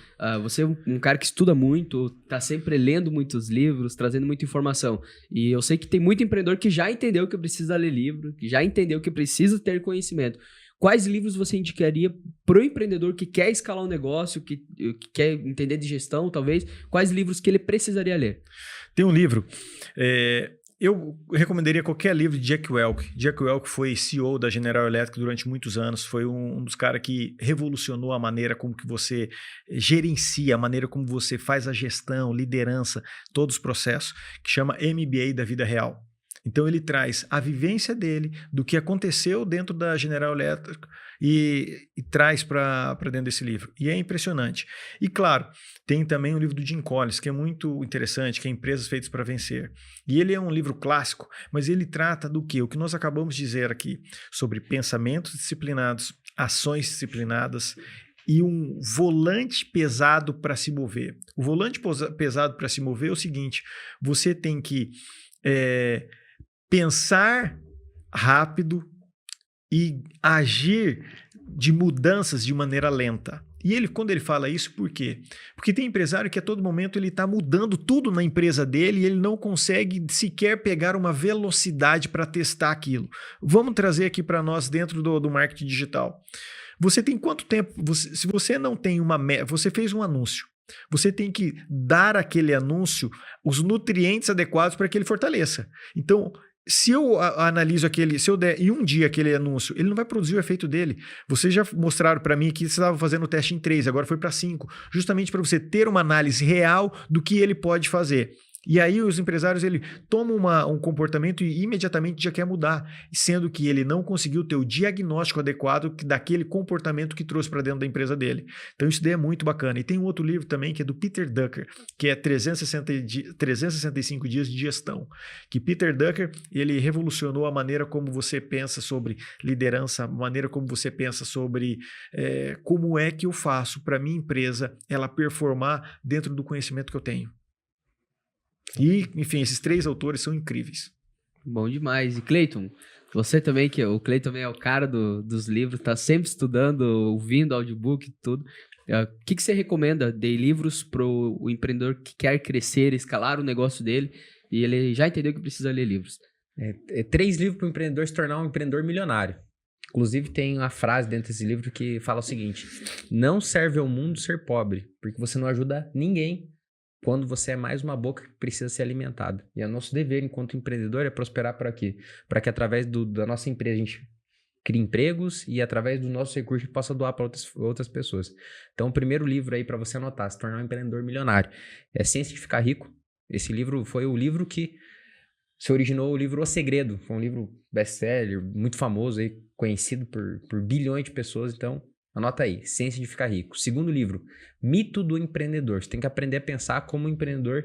você é um cara que estuda muito, tá sempre lendo muitos livros, trazendo muita informação. E eu sei que tem muito empreendedor que já entendeu que precisa ler livro, que já entendeu que precisa ter conhecimento. Quais livros você indicaria pro empreendedor que quer escalar um negócio, que quer entender de gestão, talvez? Quais livros que ele precisaria ler? Tem um livro... Eu recomendaria qualquer livro de Jack Welch. Jack Welch foi CEO da General Electric durante muitos anos, foi um dos caras que revolucionou a maneira como que você gerencia, a maneira como você faz a gestão, liderança, todos os processos, que chama MBA da vida real. Então ele traz a vivência dele, do que aconteceu dentro da General Electric e traz para dentro desse livro. E é impressionante. E claro, tem também o livro do Jim Collins, que é muito interessante, que é Empresas Feitas para Vencer. E ele é um livro clássico, mas ele trata do quê? O que nós acabamos de dizer aqui, sobre pensamentos disciplinados, ações disciplinadas e um volante pesado para se mover. O volante pesado para se mover é o seguinte, você tem que pensar rápido e agir de mudanças de maneira lenta. E quando ele fala isso, por quê? Porque tem empresário que a todo momento ele está mudando tudo na empresa dele e ele não consegue sequer pegar uma velocidade para testar aquilo. Vamos trazer aqui para nós dentro do marketing digital. Você tem quanto tempo? Se você não tem você fez um anúncio. Você tem que dar àquele anúncio os nutrientes adequados para que ele fortaleça. Então, se eu analiso se eu der em um dia aquele anúncio, ele não vai produzir o efeito dele. Vocês já mostraram para mim que você estava fazendo o teste em 3, agora foi para 5, justamente para você ter uma análise real do que ele pode fazer. E aí os empresários ele tomam um comportamento e imediatamente já quer mudar, sendo que ele não conseguiu ter o diagnóstico adequado daquele comportamento que trouxe para dentro da empresa dele. Então isso daí é muito bacana. E tem um outro livro também que é do Peter Drucker, que é 365 dias de gestão. Que Peter Drucker ele revolucionou a maneira como você pensa sobre liderança, a maneira como você pensa sobre como é que eu faço para minha empresa ela performar dentro do conhecimento que eu tenho. E, enfim, esses 3 autores são incríveis. Bom demais. E Cleiton, você também, o Cleiton também é o cara dos livros, tá sempre estudando, ouvindo audiobook e tudo. O que você recomenda de livros para o empreendedor que quer crescer, escalar o negócio dele e ele já entendeu que precisa ler livros? 3 livros para o empreendedor se tornar um empreendedor milionário. Inclusive tem uma frase dentro desse livro que fala o seguinte: não serve ao mundo ser pobre, porque você não ajuda ninguém quando você é mais uma boca que precisa ser alimentada. E é nosso dever, enquanto empreendedor, é prosperar por aqui. Para que através da nossa empresa a gente crie empregos e através dos nossos recursos a gente possa doar para outras pessoas. Então, o primeiro livro aí para você anotar, se tornar um empreendedor milionário, é Ciência de Ficar Rico. Esse livro foi o livro que se originou o livro O Segredo. Foi um livro best-seller, muito famoso, aí, conhecido por bilhões de pessoas. Então, anota aí, Ciência de Ficar Rico. Segundo livro, Mito do Empreendedor. Você tem que aprender a pensar como um empreendedor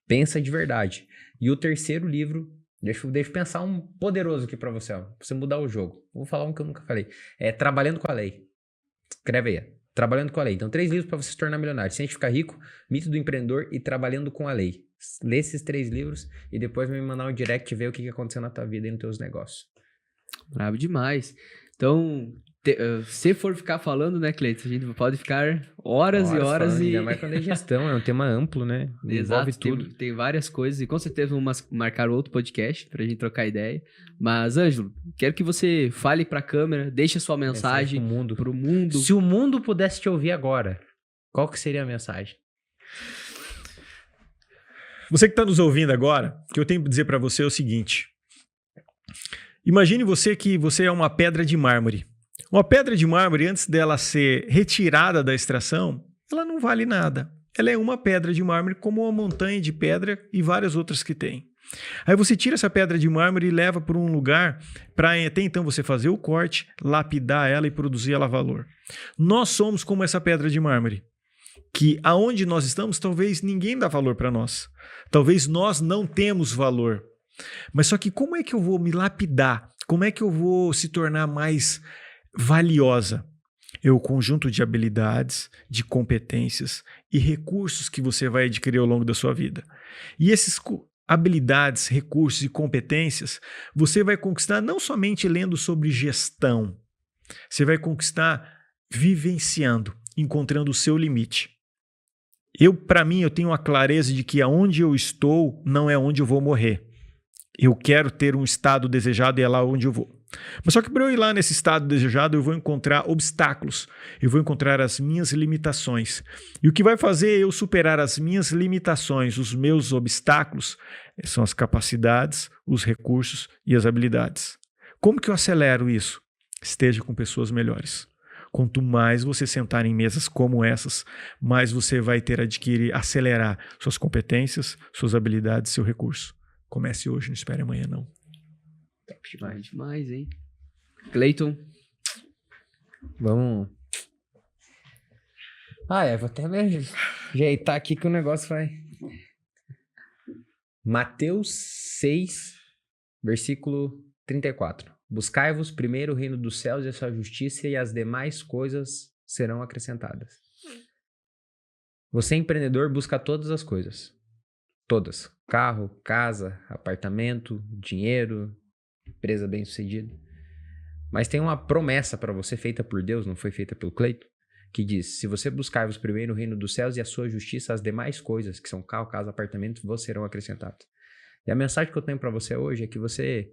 pensa de verdade. E o terceiro livro, deixa eu pensar um poderoso aqui para você, pra você mudar o jogo. Vou falar um que eu nunca falei. É Trabalhando com a Lei. Escreve aí, Trabalhando com a Lei. Então, 3 livros para você se tornar milionário. Ciência de Ficar Rico, Mito do Empreendedor e Trabalhando com a Lei. Lê esses 3 livros e depois me mandar um direct e ver o que aconteceu na tua vida e nos teus negócios. Bravo demais. Então, se for ficar falando, né, Cleiton, a gente pode ficar horas e horas falando, e... ainda mais quando é gestão, é um tema amplo, né? Envolve tudo. Tem várias coisas e com certeza vamos marcar outro podcast pra gente trocar ideia. Mas, Ângelo, quero que você fale pra câmera, deixe a sua mensagem pro mundo. Se o mundo pudesse te ouvir agora, qual que seria a mensagem? Você que está nos ouvindo agora, o que eu tenho para dizer para você é o seguinte. Imagine que você é uma pedra de mármore. Uma pedra de mármore, antes dela ser retirada da extração, ela não vale nada. Ela é uma pedra de mármore como uma montanha de pedra e várias outras que tem. Aí você tira essa pedra de mármore e leva para um lugar para até então você fazer o corte, lapidar ela e produzir ela valor. Nós somos como essa pedra de mármore, que aonde nós estamos, talvez ninguém dá valor para nós. Talvez nós não temos valor. Mas só que como é que eu vou me lapidar? Como é que eu vou se tornar mais valiosa? É o conjunto de habilidades, de competências e recursos que você vai adquirir ao longo da sua vida. E esses habilidades, recursos e competências, você vai conquistar não somente lendo sobre gestão, você vai conquistar vivenciando, encontrando o seu limite. Para mim, eu tenho a clareza de que aonde eu estou não é onde eu vou morrer. Eu quero ter um estado desejado e é lá onde eu vou. Mas só que para eu ir lá nesse estado desejado, eu vou encontrar obstáculos. Eu vou encontrar as minhas limitações. E o que vai fazer eu superar as minhas limitações, os meus obstáculos, são as capacidades, os recursos e as habilidades. Como que eu acelero isso? Esteja com pessoas melhores. Quanto mais você sentar em mesas como essas, mais você vai ter a acelerar suas competências, suas habilidades, seu recurso. Comece hoje, não espere amanhã, não. Top demais, hein? Cleiton. Vamos. Vou até me ajeitar aqui que o negócio vai. Mateus 6, versículo 34. Buscai-vos primeiro o reino dos céus e a sua justiça, e as demais coisas serão acrescentadas. Você, empreendedor, busca todas as coisas. Todas. Carro, casa, apartamento, dinheiro, empresa bem-sucedida. Mas tem uma promessa para você feita por Deus, não foi feita pelo Cleiton, que diz: se você buscar-vos primeiro o reino dos céus e a sua justiça, as demais coisas, que são carro, casa, apartamento, vos serão acrescentadas. E a mensagem que eu tenho para você hoje é que você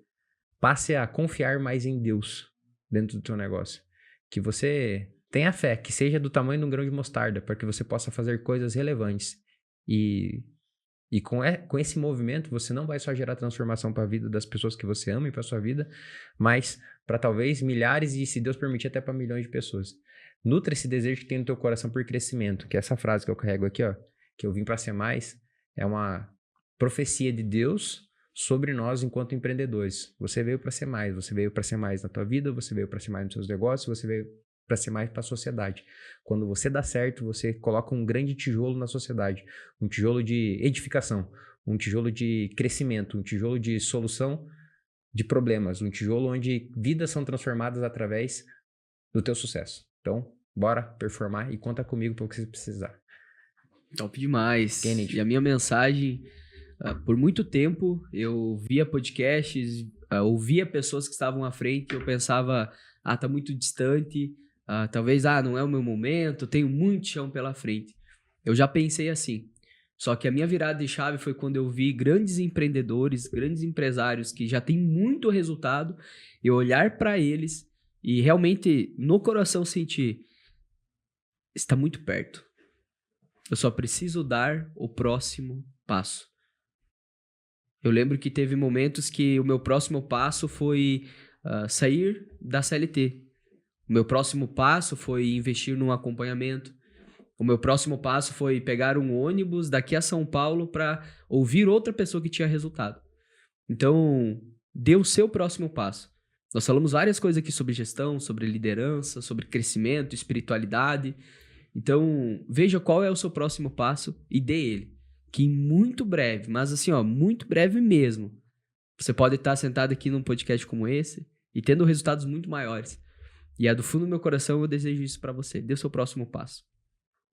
passe a confiar mais em Deus dentro do seu negócio. Que você tenha fé, que seja do tamanho de um grão de mostarda, para que você possa fazer coisas relevantes. E com esse movimento, você não vai só gerar transformação para a vida das pessoas que você ama e para a sua vida, mas para talvez milhares e, se Deus permitir, até para milhões de pessoas. Nutra esse desejo que tem no teu coração por crescimento, que é essa frase que eu carrego aqui, ó, que eu vim para ser mais, é uma profecia de Deus sobre nós enquanto empreendedores. Você veio para ser mais na tua vida, você veio para ser mais nos seus negócios, você veio para ser mais para a sociedade. Quando você dá certo, você coloca um grande tijolo na sociedade, um tijolo de edificação, um tijolo de crescimento, um tijolo de solução de problemas, um tijolo onde vidas são transformadas através do teu sucesso. Então, bora performar e conta comigo para o que você precisar. Top demais. Kennedy. E a minha mensagem, por muito tempo, eu via podcasts, ouvia pessoas que estavam à frente, eu pensava, tá muito distante, talvez, não é o meu momento, tenho muito chão pela frente. Eu já pensei assim. Só que a minha virada de chave foi quando eu vi grandes empreendedores, grandes empresários que já têm muito resultado, eu olhar para eles e realmente no coração sentir, está muito perto. Eu só preciso dar o próximo passo. Eu lembro que teve momentos que o meu próximo passo foi sair da CLT. O meu próximo passo foi investir num acompanhamento. O meu próximo passo foi pegar um ônibus daqui a São Paulo para ouvir outra pessoa que tinha resultado. Então, dê o seu próximo passo. Nós falamos várias coisas aqui sobre gestão, sobre liderança, sobre crescimento, espiritualidade. Então, veja qual é o seu próximo passo e dê ele. Que muito breve, mas assim, muito breve mesmo, você pode estar sentado aqui num podcast como esse e tendo resultados muito maiores. E do fundo do meu coração eu desejo isso para você. Dê o seu próximo passo.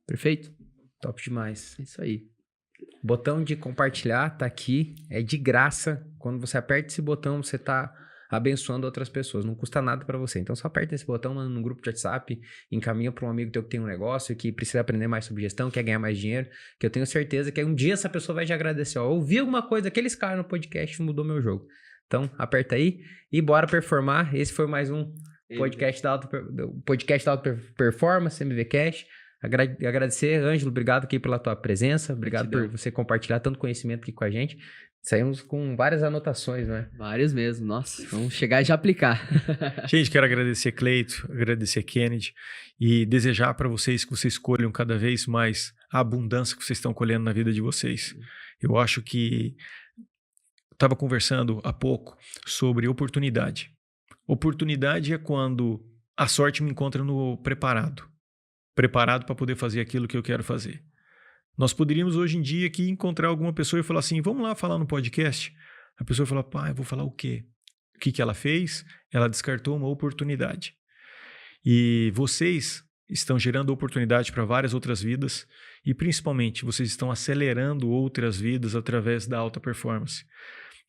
Perfeito? Top demais. É isso aí. Botão de compartilhar tá aqui, é de graça. Quando você aperta esse botão, você tá abençoando outras pessoas, não custa nada para você. Então só aperta esse botão, manda num grupo de WhatsApp, encaminha para um amigo teu que tem um negócio, que precisa aprender mais sobre gestão, quer ganhar mais dinheiro, que eu tenho certeza que um dia essa pessoa vai te agradecer. Ouvi alguma coisa, aqueles caras no podcast mudou meu jogo. Então aperta aí e bora performar. Esse foi mais um podcast da Alta Performance, MVCast. Agradecer, Ângelo, obrigado aqui pela tua presença, obrigado por você compartilhar tanto conhecimento aqui com a gente. Saímos com várias anotações, né? Várias mesmo, nossa, vamos chegar e já aplicar. Gente, quero agradecer Cleiton, agradecer Kennedy e desejar para vocês que vocês escolham cada vez mais a abundância que vocês estão colhendo na vida de vocês. Eu acho que estava conversando há pouco sobre oportunidade. Oportunidade é quando a sorte me encontra no preparado para poder fazer aquilo que eu quero fazer. Nós poderíamos hoje em dia aqui encontrar alguma pessoa e falar assim, vamos lá falar no podcast. A pessoa fala, eu vou falar o quê? O que ela fez? Ela descartou uma oportunidade. E vocês estão gerando oportunidade para várias outras vidas e principalmente vocês estão acelerando outras vidas através da alta performance.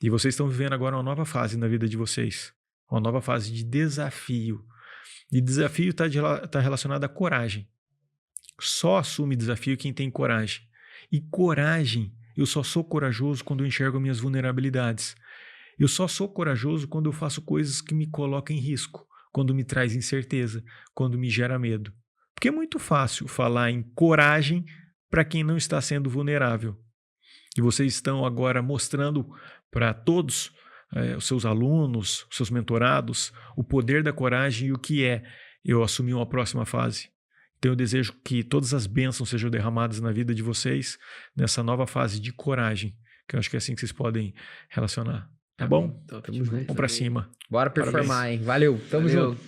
E vocês estão vivendo agora uma nova fase na vida de vocês. Uma nova fase de desafio. E desafio está relacionado à coragem. Só assume desafio quem tem coragem. E coragem, eu só sou corajoso quando eu enxergo minhas vulnerabilidades. Eu só sou corajoso quando eu faço coisas que me colocam em risco, quando me traz incerteza, quando me gera medo. Porque é muito fácil falar em coragem para quem não está sendo vulnerável. E vocês estão agora mostrando para todos os seus alunos, os seus mentorados, o poder da coragem e o que é eu assumir uma próxima fase. Então eu desejo que todas as bênçãos sejam derramadas na vida de vocês nessa nova fase de coragem, que eu acho que é assim que vocês podem relacionar. Tá bom? Tamo junto. Vamos pra cima. Bora performar, hein? Valeu. Tamo junto.